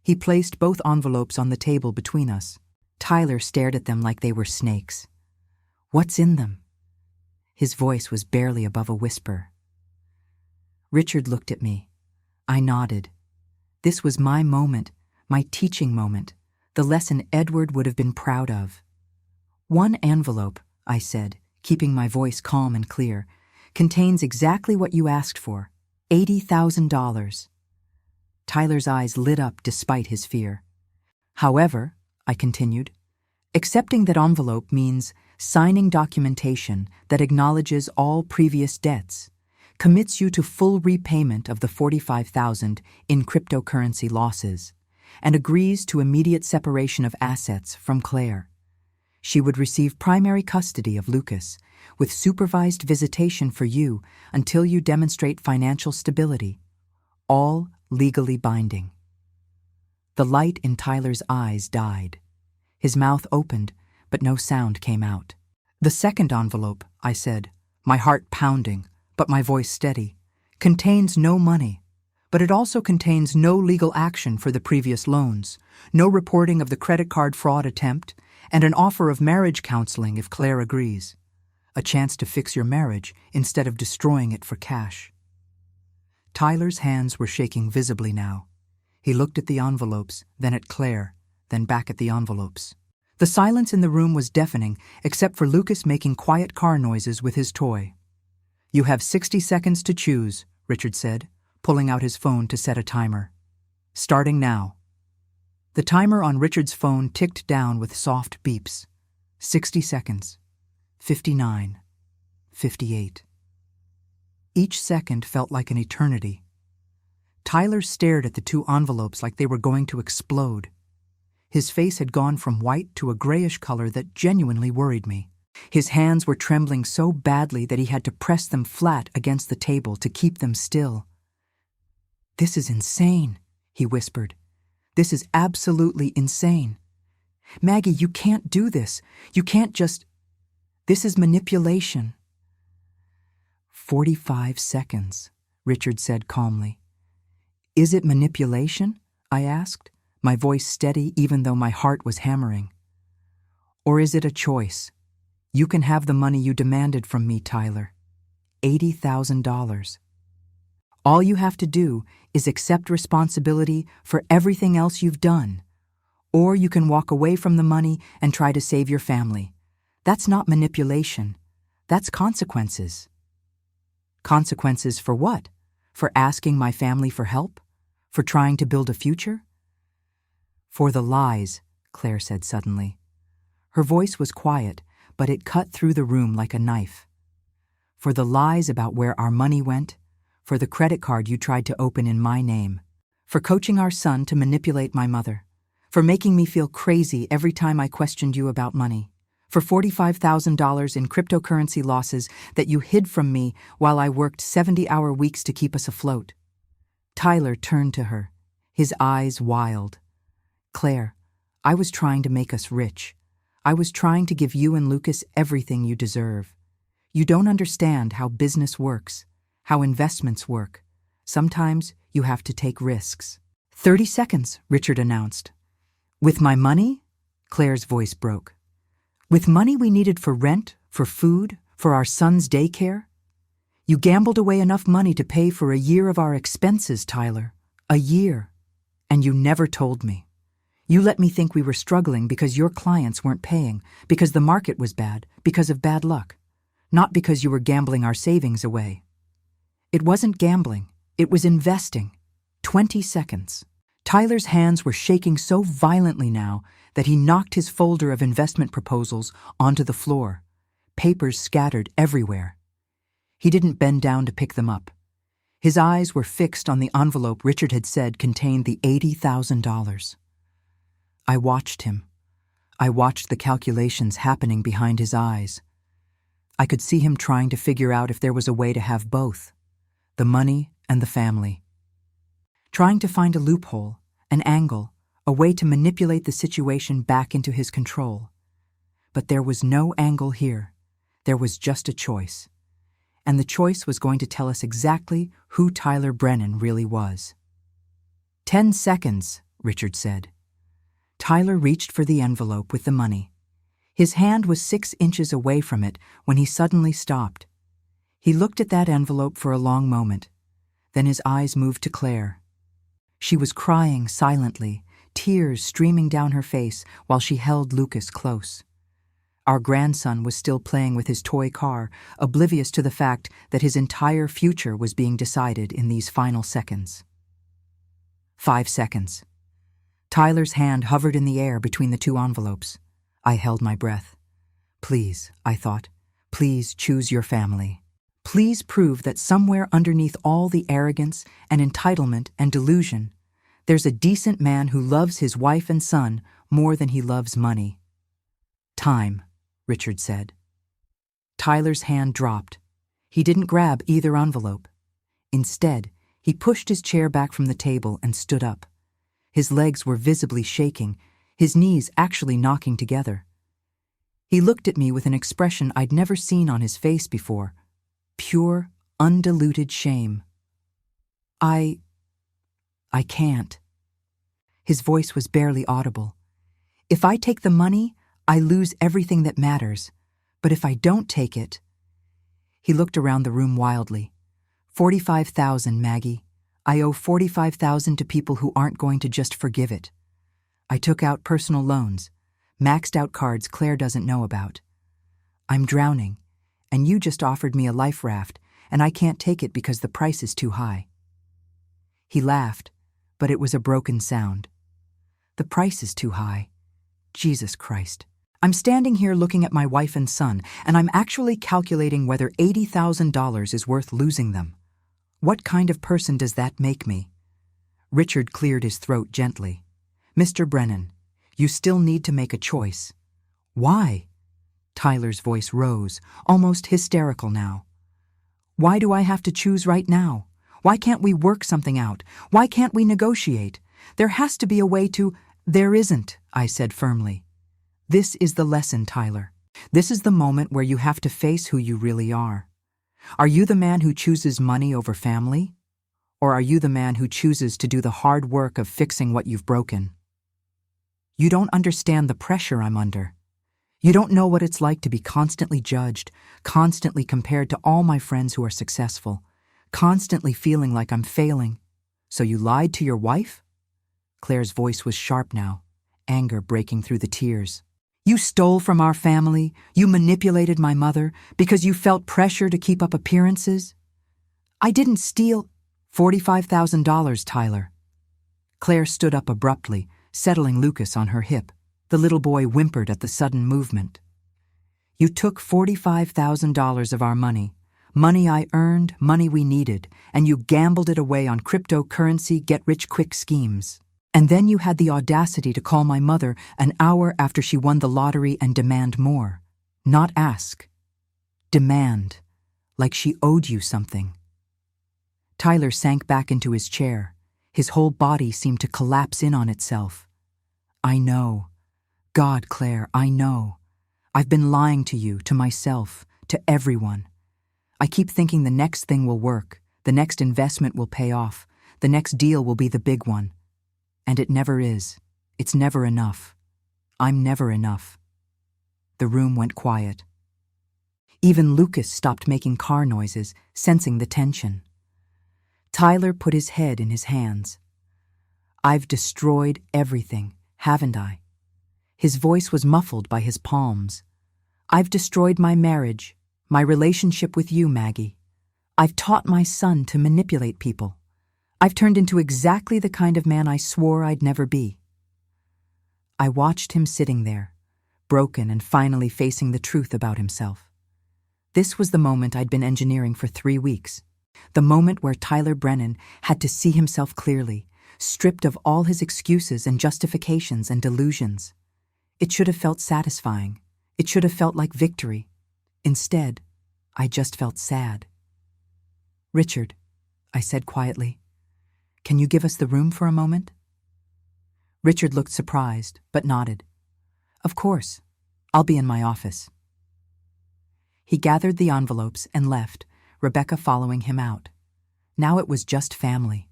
He placed both envelopes on the table between us. Tyler stared at them like they were snakes. "What's in them?" His voice was barely above a whisper. Richard looked at me. I nodded. This was my moment, my teaching moment, the lesson Edward would have been proud of. "1 envelope," I said, keeping my voice calm and clear, "contains exactly what you asked for, $80,000. Tyler's eyes lit up despite his fear. "However," I continued, "accepting that envelope means signing documentation that acknowledges all previous debts, commits you to full repayment of the $45,000 in cryptocurrency losses, and agrees to immediate separation of assets from Claire. She would receive primary custody of Lucas, with supervised visitation for you until you demonstrate financial stability, all legally binding." The light in Tyler's eyes died. His mouth opened, but no sound came out. "The second envelope," I said, my heart pounding, but my voice steady, "contains no money, but it also contains no legal action for the previous loans, no reporting of the credit card fraud attempt, and an offer of marriage counseling if Claire agrees. A chance to fix your marriage instead of destroying it for cash." Tyler's hands were shaking visibly now. He looked at the envelopes, then at Claire, then back at the envelopes. The silence in the room was deafening, except for Lucas making quiet car noises with his toy. "You have 60 seconds to choose," Richard said, pulling out his phone to set a timer. "Starting now." The timer on Richard's phone ticked down with soft beeps. 60 seconds. 59. 58. Each second felt like an eternity. Tyler stared at the 2 envelopes like they were going to explode. His face had gone from white to a grayish color that genuinely worried me. His hands were trembling so badly that he had to press them flat against the table to keep them still. "This is insane," he whispered. "This is absolutely insane. Maggie, you can't do this. You can't just... This is manipulation." 45 seconds, Richard said calmly. "Is it manipulation?" I asked, my voice steady even though my heart was hammering. "Or is it a choice? You can have the money you demanded from me, Tyler. $80,000. All you have to do is accept responsibility for everything else you've done. Or you can walk away from the money and try to save your family. That's not manipulation. That's consequences." "Consequences for what? For asking my family for help? For trying to build a future?" "For the lies," Claire said suddenly. Her voice was quiet, but it cut through the room like a knife. "For the lies about where our money went, for the credit card you tried to open in my name, for coaching our son to manipulate my mother, for making me feel crazy every time I questioned you about money, for $45,000 in cryptocurrency losses that you hid from me while I worked 70-hour weeks to keep us afloat." Tyler turned to her, his eyes wild. "Claire, I was trying to make us rich. I was trying to give you and Lucas everything you deserve. You don't understand how business works, how investments work. Sometimes you have to take risks. 30 seconds, Richard announced. With my money? Claire's voice broke. With money we needed for rent, for food, for our son's daycare? You gambled away enough money to pay for a year of our expenses, Tyler. A year. And you never told me. You let me think we were struggling because your clients weren't paying, because the market was bad, because of bad luck. Not because you were gambling our savings away. It wasn't gambling. It was investing. 20 seconds. Tyler's hands were shaking so violently now that he knocked his folder of investment proposals onto the floor, papers scattered everywhere. He didn't bend down to pick them up. His eyes were fixed on the envelope Richard had said contained the $80,000. I watched him. I watched the calculations happening behind his eyes. I could see him trying to figure out if there was a way to have both, the money and the family. Trying to find a loophole, an angle, a way to manipulate the situation back into his control. But there was no angle here. There was just a choice. And the choice was going to tell us exactly who Tyler Brennan really was. 10 seconds, Richard said. Tyler reached for the envelope with the money. His hand was 6 inches away from it when he suddenly stopped. He looked at that envelope for a long moment. Then his eyes moved to Claire. She was crying silently, tears streaming down her face while she held Lucas close. Our grandson was still playing with his toy car, oblivious to the fact that his entire future was being decided in these final seconds. 5 seconds. Tyler's hand hovered in the air between the 2 envelopes. I held my breath. Please, I thought, please choose your family. Please prove that somewhere underneath all the arrogance and entitlement and delusion, there's a decent man who loves his wife and son more than he loves money. Time, Richard said. Tyler's hand dropped. He didn't grab either envelope. Instead, he pushed his chair back from the table and stood up. His legs were visibly shaking, his knees actually knocking together. He looked at me with an expression I'd never seen on his face before. Pure, undiluted shame. I can't. His voice was barely audible. If I take the money, I lose everything that matters. But if I don't take it... He looked around the room wildly. 45,000, Maggie. I owe 45,000 to people who aren't going to just forgive it. I took out personal loans, maxed out cards Claire doesn't know about. I'm drowning, and you just offered me a life raft, and I can't take it because the price is too high. He laughed, but it was a broken sound. The price is too high. Jesus Christ. I'm standing here looking at my wife and son, and I'm actually calculating whether $80,000 is worth losing them. What kind of person does that make me? Richard cleared his throat gently. Mr. Brennan, you still need to make a choice. Why? Tyler's voice rose, almost hysterical now. Why do I have to choose right now? Why can't we work something out? Why can't we negotiate? There has to be a way to... There isn't, I said firmly. This is the lesson, Tyler. This is the moment where you have to face who you really are. Are you the man who chooses money over family? Or are you the man who chooses to do the hard work of fixing what you've broken? You don't understand the pressure I'm under. You don't know what it's like to be constantly judged, constantly compared to all my friends who are successful, constantly feeling like I'm failing. So you lied to your wife? Claire's voice was sharp now, anger breaking through the tears. You stole from our family, you manipulated my mother because you felt pressure to keep up appearances? I didn't steal $45,000, Tyler. Claire stood up abruptly, settling Lucas on her hip. The little boy whimpered at the sudden movement. You took $45,000 of our money, money I earned, money we needed, and you gambled it away on cryptocurrency get-rich-quick schemes. And then you had the audacity to call my mother an hour after she won the lottery and demand more. Not ask. Demand. Like she owed you something. Tyler sank back into his chair. His whole body seemed to collapse in on itself. I know. God, Claire, I know. I've been lying to you, to myself, to everyone. I keep thinking the next thing will work, the next investment will pay off, the next deal will be the big one. And it never is. It's never enough. I'm never enough. The room went quiet. Even Lucas stopped making car noises, sensing the tension. Tyler put his head in his hands. I've destroyed everything, haven't I? His voice was muffled by his palms. I've destroyed my marriage, my relationship with you, Maggie. I've taught my son to manipulate people. I've turned into exactly the kind of man I swore I'd never be. I watched him sitting there, broken and finally facing the truth about himself. This was the moment I'd been engineering for 3 weeks. The moment where Tyler Brennan had to see himself clearly, stripped of all his excuses and justifications and delusions. It should have felt satisfying. It should have felt like victory. Instead, I just felt sad. Richard, I said quietly, can you give us the room for a moment? Richard looked surprised, but nodded. Of course. I'll be in my office. He gathered the envelopes and left, Rebecca following him out. Now it was just family.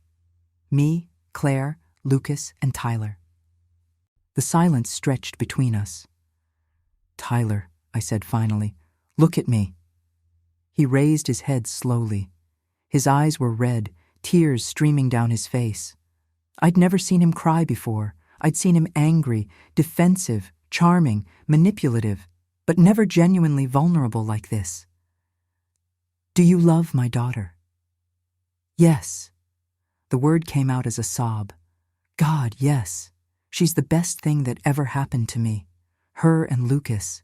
Me, Claire, Lucas, and Tyler. The silence stretched between us. Tyler, I said finally, look at me. He raised his head slowly. His eyes were red, tears streaming down his face. I'd never seen him cry before. I'd seen him angry, defensive, charming, manipulative, but never genuinely vulnerable like this. Do you love my daughter? Yes. The word came out as a sob. God, yes. She's the best thing that ever happened to me. Her and Lucas.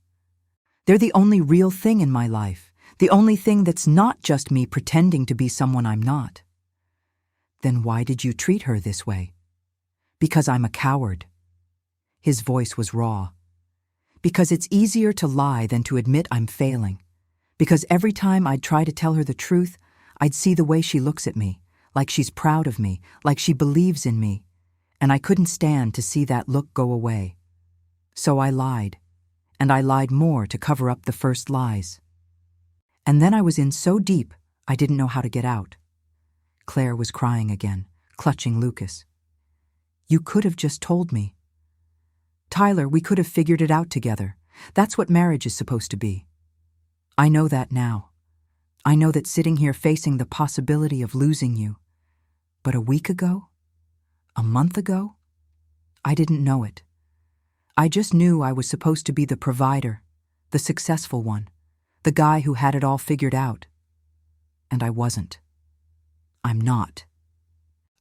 They're the only real thing in my life. The only thing that's not just me pretending to be someone I'm not. Then why did you treat her this way? Because I'm a coward. His voice was raw. Because it's easier to lie than to admit I'm failing. Because every time I'd try to tell her the truth, I'd see the way she looks at me, like she's proud of me, like she believes in me, and I couldn't stand to see that look go away. So I lied, and I lied more to cover up the first lies. And then I was in so deep, I didn't know how to get out. Claire was crying again, clutching Lucas. You could have just told me. Tyler, we could have figured it out together. That's what marriage is supposed to be. I know that now. I know that sitting here facing the possibility of losing you. But a week ago? A month ago? I didn't know it. I just knew I was supposed to be the provider, the successful one, the guy who had it all figured out. And I wasn't. I'm not.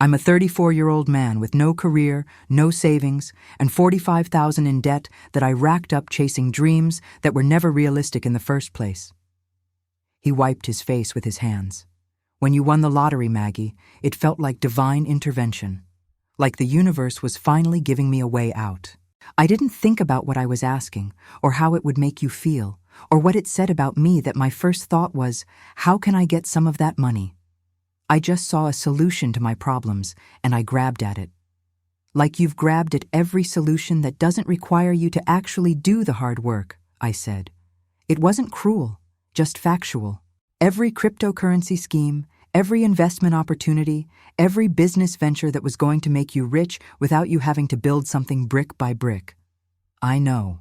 I'm a 34-year-old man with no career, no savings, and $45,000 in debt that I racked up chasing dreams that were never realistic in the first place. He wiped his face with his hands. When you won the lottery, Maggie, it felt like divine intervention, like the universe was finally giving me a way out. I didn't think about what I was asking, or how it would make you feel, or what it said about me that my first thought was, how can I get some of that money? I just saw a solution to my problems, and I grabbed at it. Like you've grabbed at every solution that doesn't require you to actually do the hard work, I said. It wasn't cruel, just factual. Every cryptocurrency scheme, every investment opportunity, every business venture that was going to make you rich without you having to build something brick by brick. I know.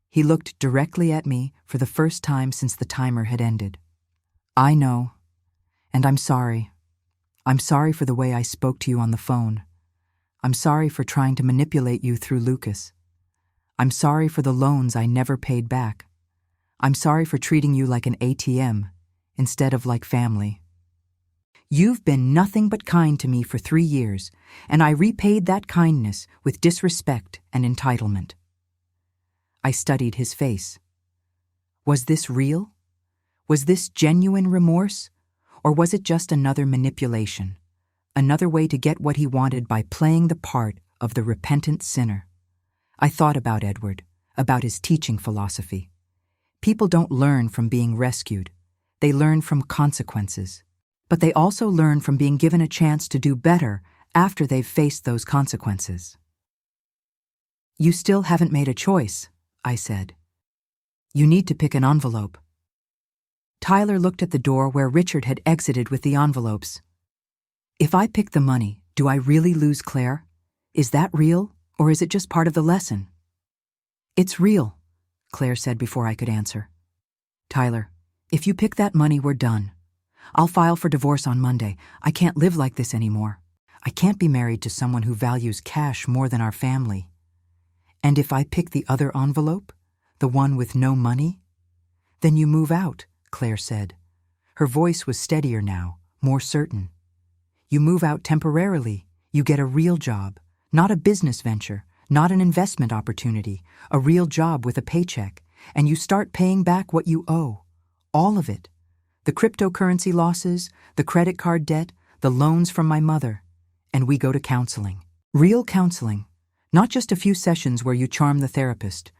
He looked directly at me for the first time since the timer had ended. I know. And I'm sorry. I'm sorry for the way I spoke to you on the phone. I'm sorry for trying to manipulate you through Lucas. I'm sorry for the loans I never paid back. I'm sorry for treating you like an ATM instead of like family. You've been nothing but kind to me for 3 years, and I repaid that kindness with disrespect and entitlement. I studied his face. Was this real? Was this genuine remorse? Or was it just another manipulation, another way to get what he wanted by playing the part of the repentant sinner? I thought about Edward, about his teaching philosophy. People don't learn from being rescued. They learn from consequences. But they also learn from being given a chance to do better after they've faced those consequences. You still haven't made a choice, I said. You need to pick an envelope. Tyler looked at the door where Richard had exited with the envelopes. If I pick the money, do I really lose Claire? Is that real, or is it just part of the lesson? It's real, Claire said before I could answer. Tyler, if you pick that money, we're done. I'll file for divorce on Monday. I can't live like this anymore. I can't be married to someone who values cash more than our family. And if I pick the other envelope, the one with no money? Then you move out, Claire said. Her voice was steadier now, more certain. You move out temporarily. You get a real job, not a business venture, not an investment opportunity, a real job with a paycheck, and you start paying back what you owe. All of it. The cryptocurrency losses, the credit card debt, the loans from my mother. And we go to counseling. Real counseling. Not just a few sessions where you charm the therapist.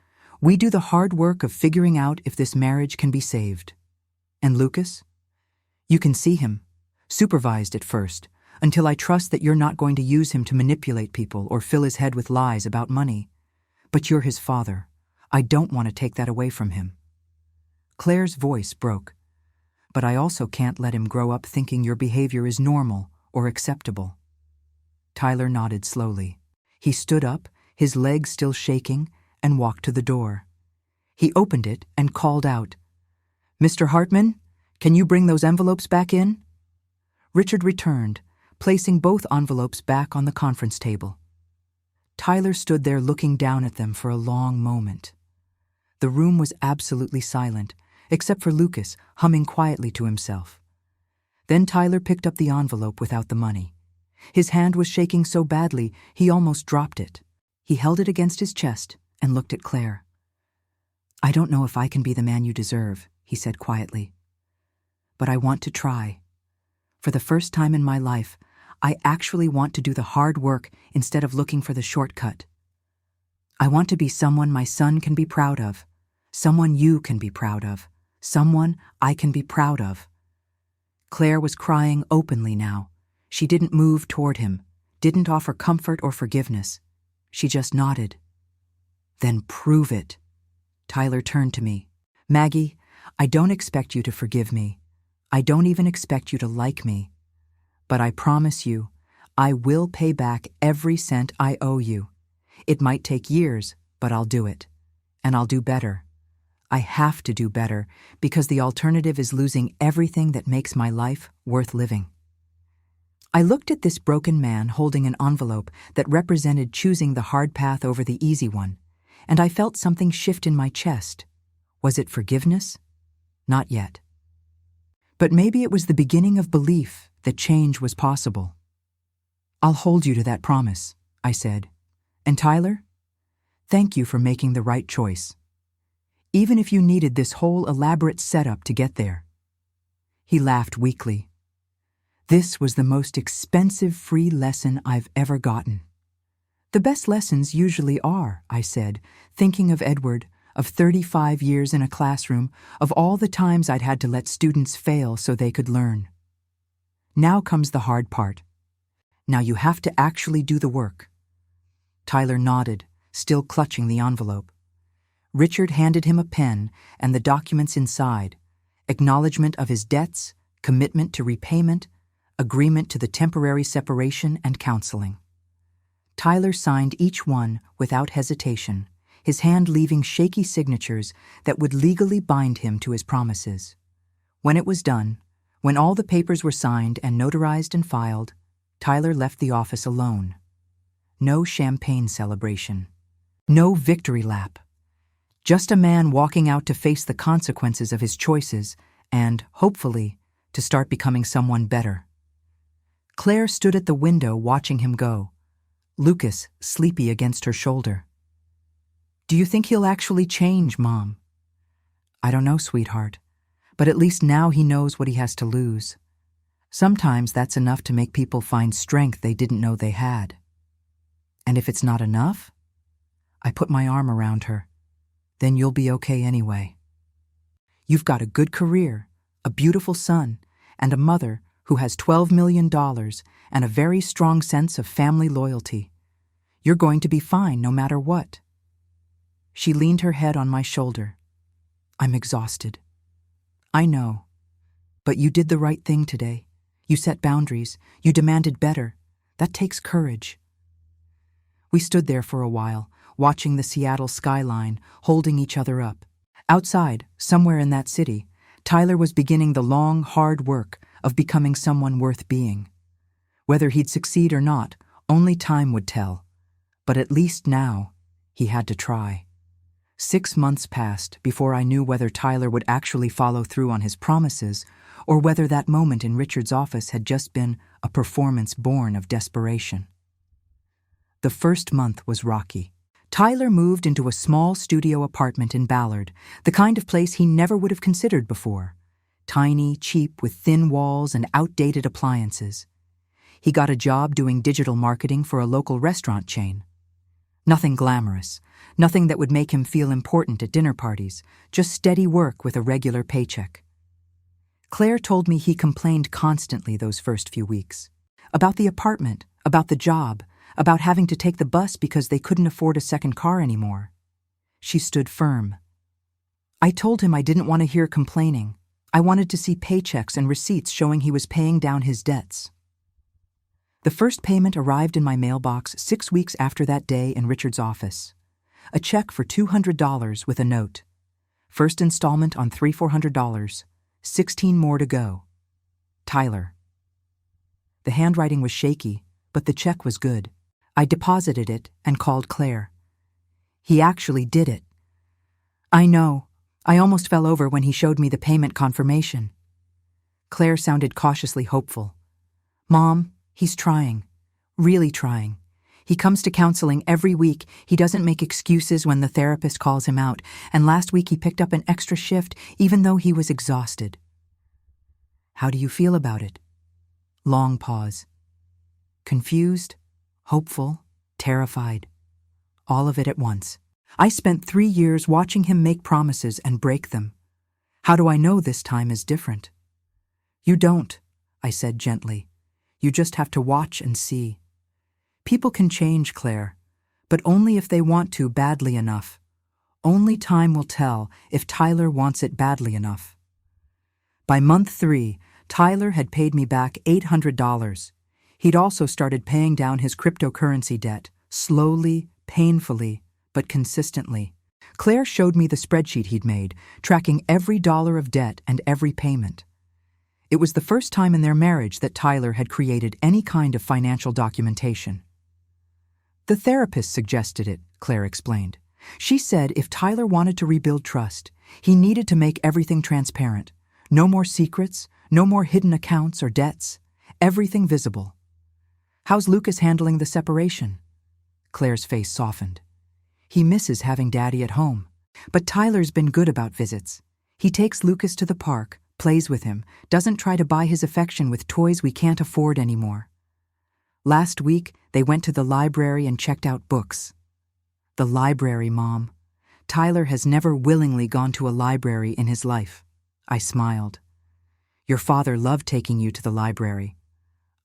We do the hard work of figuring out if this marriage can be saved. And Lucas? You can see him, supervised at first, until I trust that you're not going to use him to manipulate people or fill his head with lies about money. But you're his father. I don't want to take that away from him. Claire's voice broke. But I also can't let him grow up thinking your behavior is normal or acceptable. Tyler nodded slowly. He stood up, his legs still shaking, and walked to the door. He opened it and called out, "Mr. Hartman, can you bring those envelopes back in?" Richard returned, placing both envelopes back on the conference table. Tyler stood there looking down at them for a long moment. The room was absolutely silent, except for Lucas humming quietly to himself. Then Tyler picked up the envelope without the money. His hand was shaking so badly he almost dropped it. He held it against his chest and looked at Claire. "I don't know if I can be the man you deserve," he said quietly. "But I want to try. For the first time in my life, I actually want to do the hard work instead of looking for the shortcut. I want to be someone my son can be proud of, someone you can be proud of, someone I can be proud of." Claire was crying openly now. She didn't move toward him, didn't offer comfort or forgiveness. She just nodded. "Then prove it." Tyler turned to me. "Maggie, I don't expect you to forgive me. I don't even expect you to like me. But I promise you, I will pay back every cent I owe you. It might take years, but I'll do it. And I'll do better. I have to do better because the alternative is losing everything that makes my life worth living." I looked at this broken man holding an envelope that represented choosing the hard path over the easy one, and I felt something shift in my chest. Was it forgiveness? Not yet. But maybe it was the beginning of belief that change was possible. "I'll hold you to that promise," I said. "And Tyler, thank you for making the right choice. Even if you needed this whole elaborate setup to get there." He laughed weakly. "This was the most expensive free lesson I've ever gotten." "The best lessons usually are," I said, thinking of Edward, of 35 years in a classroom, of all the times I'd had to let students fail so they could learn. "Now comes the hard part. Now you have to actually do the work." Tyler nodded, still clutching the envelope. Richard handed him a pen and the documents inside, acknowledgement of his debts, commitment to repayment, agreement to the temporary separation and counseling. Tyler signed each one without hesitation, his hand leaving shaky signatures that would legally bind him to his promises. When it was done, when all the papers were signed and notarized and filed, Tyler left the office alone. No champagne celebration. No victory lap. Just a man walking out to face the consequences of his choices and, hopefully, to start becoming someone better. Claire stood at the window watching him go, Lucas sleepy against her shoulder. "Do you think he'll actually change, Mom?" "I don't know, sweetheart, but at least now he knows what he has to lose. Sometimes that's enough to make people find strength they didn't know they had." "And if it's not enough?" I put my arm around her. "Then you'll be okay anyway. You've got a good career, a beautiful son, and a mother who has $12 million and a very strong sense of family loyalty. You're going to be fine no matter what." She leaned her head on my shoulder. I'm exhausted. I know. But you did the right thing today. You set boundaries. You demanded better. That takes courage. We stood there for a while, watching the Seattle skyline, holding each other up. Outside, somewhere in that city, Tyler was beginning the long, hard work of becoming someone worth being. Whether he'd succeed or not, only time would tell. But at least now, he had to try. 6 months passed before I knew whether Tyler would actually follow through on his promises or whether that moment in Richard's office had just been a performance born of desperation. The first month was rocky. Tyler moved into a small studio apartment in Ballard, the kind of place he never would have considered before. Tiny, cheap, with thin walls and outdated appliances. He got a job doing digital marketing for a local restaurant chain. Nothing glamorous, nothing that would make him feel important at dinner parties, just steady work with a regular paycheck. Claire told me he complained constantly those first few weeks. About the apartment, about the job, about having to take the bus because they couldn't afford a second car anymore. She stood firm. I told him I didn't want to hear complaining. I wanted to see paychecks and receipts showing he was paying down his debts. The first payment arrived in my mailbox 6 weeks after that day in Richard's office. A check for $200 with a note. First installment on $400, 16 more to go. Tyler. The handwriting was shaky, but the check was good. I deposited it and called Claire. He actually did it. I know. I almost fell over when he showed me the payment confirmation. Claire sounded cautiously hopeful. Mom, he's trying. Really trying. He comes to counseling every week. He doesn't make excuses when the therapist calls him out, and last week he picked up an extra shift even though he was exhausted. How do you feel about it? Long pause. Confused, hopeful, terrified. All of it at once. I spent 3 years watching him make promises and break them. How do I know this time is different? You don't, I said gently. You just have to watch and see. People can change, Claire, but only if they want to badly enough. Only time will tell if Tyler wants it badly enough. By month 3, Tyler had paid me back $800. He'd also started paying down his cryptocurrency debt, slowly, painfully, but consistently. Claire showed me the spreadsheet he'd made, tracking every dollar of debt and every payment. It was the first time in their marriage that Tyler had created any kind of financial documentation. The therapist suggested it, Claire explained. She said if Tyler wanted to rebuild trust, he needed to make everything transparent. No more secrets, no more hidden accounts or debts. Everything visible. How's Lucas handling the separation? Claire's face softened. He misses having Daddy at home. But Tyler's been good about visits. He takes Lucas to the park, plays with him, doesn't try to buy his affection with toys we can't afford anymore. Last week, they went to the library and checked out books. The library, Mom. Tyler has never willingly gone to a library in his life. I smiled. Your father loved taking you to the library.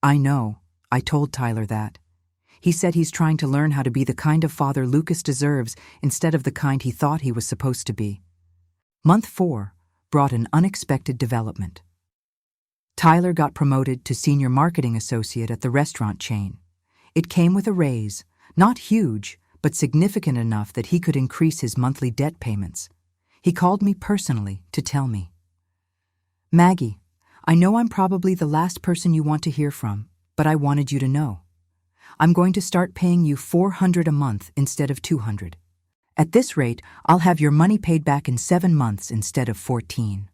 I know. I told Tyler that. He said he's trying to learn how to be the kind of father Lucas deserves instead of the kind he thought he was supposed to be. Month 4 brought an unexpected development. Tyler got promoted to senior marketing associate at the restaurant chain. It came with a raise, not huge, but significant enough that he could increase his monthly debt payments. He called me personally to tell me. Maggie, I know I'm probably the last person you want to hear from, but I wanted you to know. I'm going to start paying you $400 a month instead of $200. At this rate, I'll have your money paid back in 7 months instead of 14.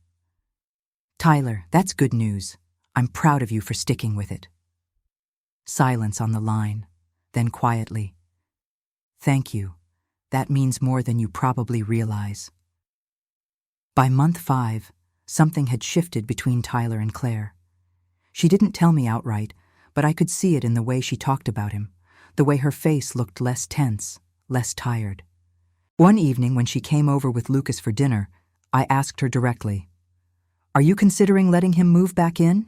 Tyler, that's good news. I'm proud of you for sticking with it. Silence on the line, then quietly. Thank you. That means more than you probably realize. By month 5, something had shifted between Tyler and Claire. She didn't tell me outright, but I could see it in the way she talked about him, the way her face looked less tense, less tired. One evening when she came over with Lucas for dinner, I asked her directly, Are you considering letting him move back in?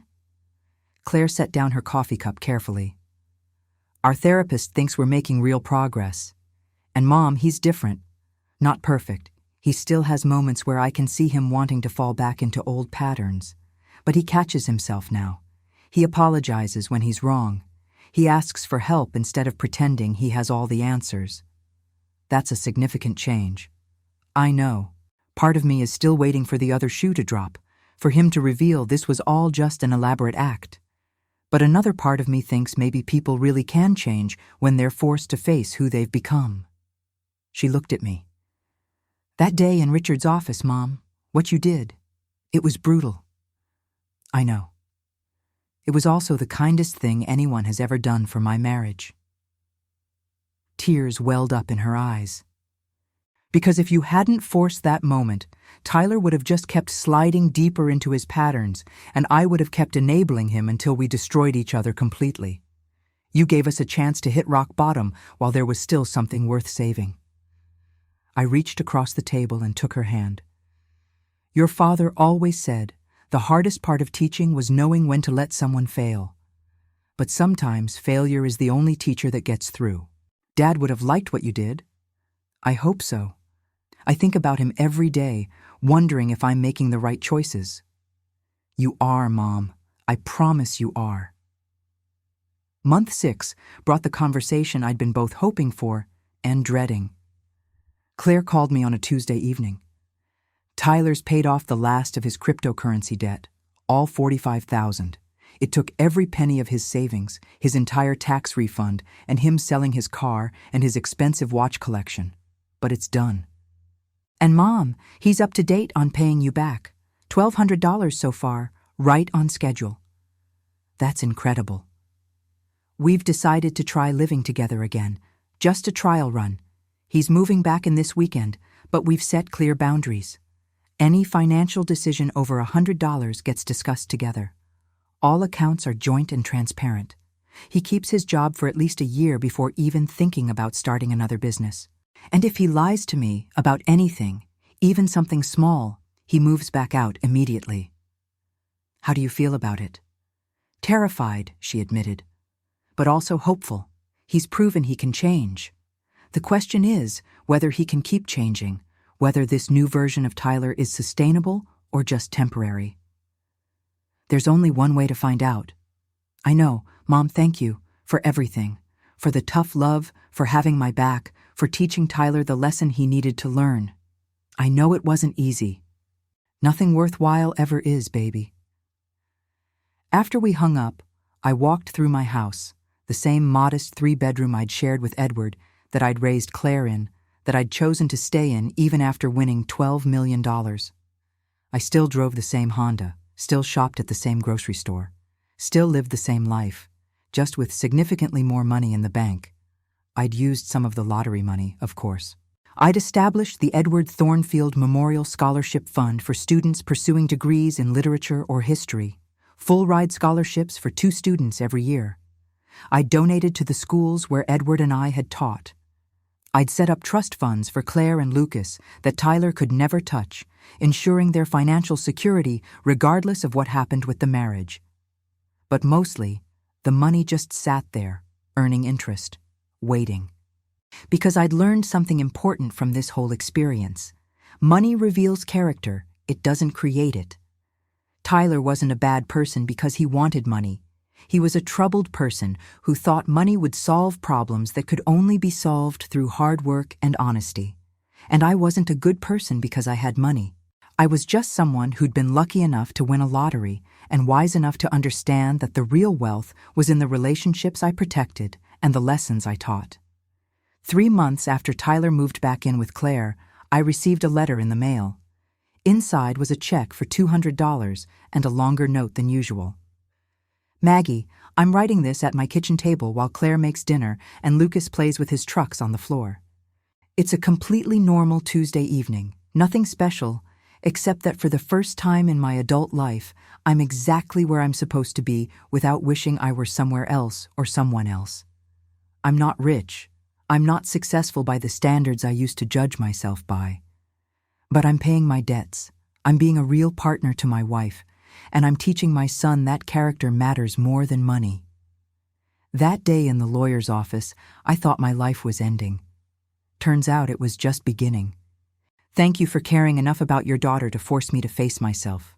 Claire set down her coffee cup carefully. Our therapist thinks we're making real progress. And Mom, he's different. Not perfect. He still has moments where I can see him wanting to fall back into old patterns. But he catches himself now. He apologizes when he's wrong. He asks for help instead of pretending he has all the answers. That's a significant change. I know. Part of me is still waiting for the other shoe to drop, for him to reveal this was all just an elaborate act. But another part of me thinks maybe people really can change when they're forced to face who they've become. She looked at me. That day in Richard's office, Mom, what you did, it was brutal. I know. It was also the kindest thing anyone has ever done for my marriage. Tears welled up in her eyes. Because if you hadn't forced that moment, Tyler would have just kept sliding deeper into his patterns, and I would have kept enabling him until we destroyed each other completely. You gave us a chance to hit rock bottom while there was still something worth saving. I reached across the table and took her hand. Your father always said the hardest part of teaching was knowing when to let someone fail. But sometimes failure is the only teacher that gets through. Dad would have liked what you did. I hope so. I think about him every day, wondering if I'm making the right choices. You are, Mom. I promise you are. Month 6 brought the conversation I'd been both hoping for and dreading. Claire called me on a Tuesday evening. Tyler's paid off the last of his cryptocurrency debt, all $45,000. It took every penny of his savings, his entire tax refund, and him selling his car and his expensive watch collection. But it's done. And Mom, he's up to date on paying you back. $1,200 so far, right on schedule. That's incredible. We've decided to try living together again, just a trial run. He's moving back in this weekend, but we've set clear boundaries. Any financial decision over $100 gets discussed together. All accounts are joint and transparent. He keeps his job for at least a year before even thinking about starting another business. And if he lies to me about anything, even something small, he moves back out immediately. How do you feel about it? Terrified, she admitted, but also hopeful. He's proven he can change. The question is whether he can keep changing, whether this new version of Tyler is sustainable or just temporary. There's only one way to find out. I know, Mom, thank you for everything, for the tough love, for having my back, for teaching Tyler the lesson he needed to learn. I know it wasn't easy. Nothing worthwhile ever is, baby. After we hung up, I walked through my house, the same modest 3-bedroom I'd shared with Edward, that I'd raised Claire in, that I'd chosen to stay in even after winning $12 million. I still drove the same Honda, still shopped at the same grocery store, still lived the same life, just with significantly more money in the bank. I'd used some of the lottery money, of course. I'd established the Edward Thornfield Memorial Scholarship Fund for students pursuing degrees in literature or history, full-ride scholarships for 2 students every year. I'd donated to the schools where Edward and I had taught. I'd set up trust funds for Claire and Lucas that Tyler could never touch, ensuring their financial security regardless of what happened with the marriage. But mostly, the money just sat there, earning interest, waiting. Because I'd learned something important from this whole experience. Money reveals character, it doesn't create it. Tyler wasn't a bad person because he wanted money. He was a troubled person who thought money would solve problems that could only be solved through hard work and honesty. And I wasn't a good person because I had money. I was just someone who'd been lucky enough to win a lottery and wise enough to understand that the real wealth was in the relationships I protected and the lessons I taught. 3 months after Tyler moved back in with Claire, I received a letter in the mail. Inside was a check for $200 and a longer note than usual. Maggie, I'm writing this at my kitchen table while Claire makes dinner and Lucas plays with his trucks on the floor. It's a completely normal Tuesday evening, nothing special, except that for the first time in my adult life, I'm exactly where I'm supposed to be without wishing I were somewhere else or someone else. I'm not rich. I'm not successful by the standards I used to judge myself by. But I'm paying my debts. I'm being a real partner to my wife, and I'm teaching my son that character matters more than money. That day in the lawyer's office, I thought my life was ending. Turns out it was just beginning. Thank you for caring enough about your daughter to force me to face myself.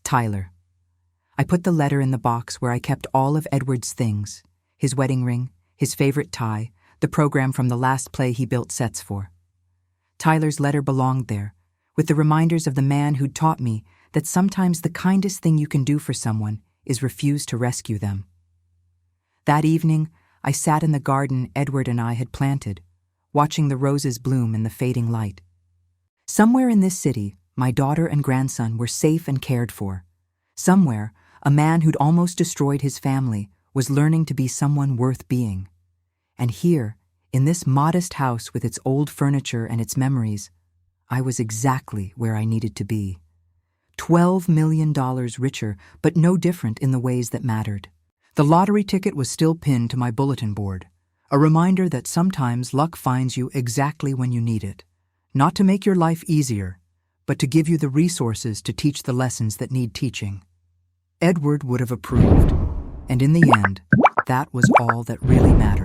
Tyler. I put the letter in the box where I kept all of Edward's things, his wedding ring, his favorite tie, the program from the last play he built sets for. Tyler's letter belonged there, with the reminders of the man who'd taught me that sometimes the kindest thing you can do for someone is refuse to rescue them. That evening, I sat in the garden Edward and I had planted, watching the roses bloom in the fading light. Somewhere in this city, my daughter and grandson were safe and cared for. Somewhere, a man who'd almost destroyed his family was learning to be someone worth being. And here, in this modest house with its old furniture and its memories, I was exactly where I needed to be. $12 million richer, but no different in the ways that mattered. The lottery ticket was still pinned to my bulletin board, a reminder that sometimes luck finds you exactly when you need it, not to make your life easier, but to give you the resources to teach the lessons that need teaching. Edward would have approved, and in the end, that was all that really mattered.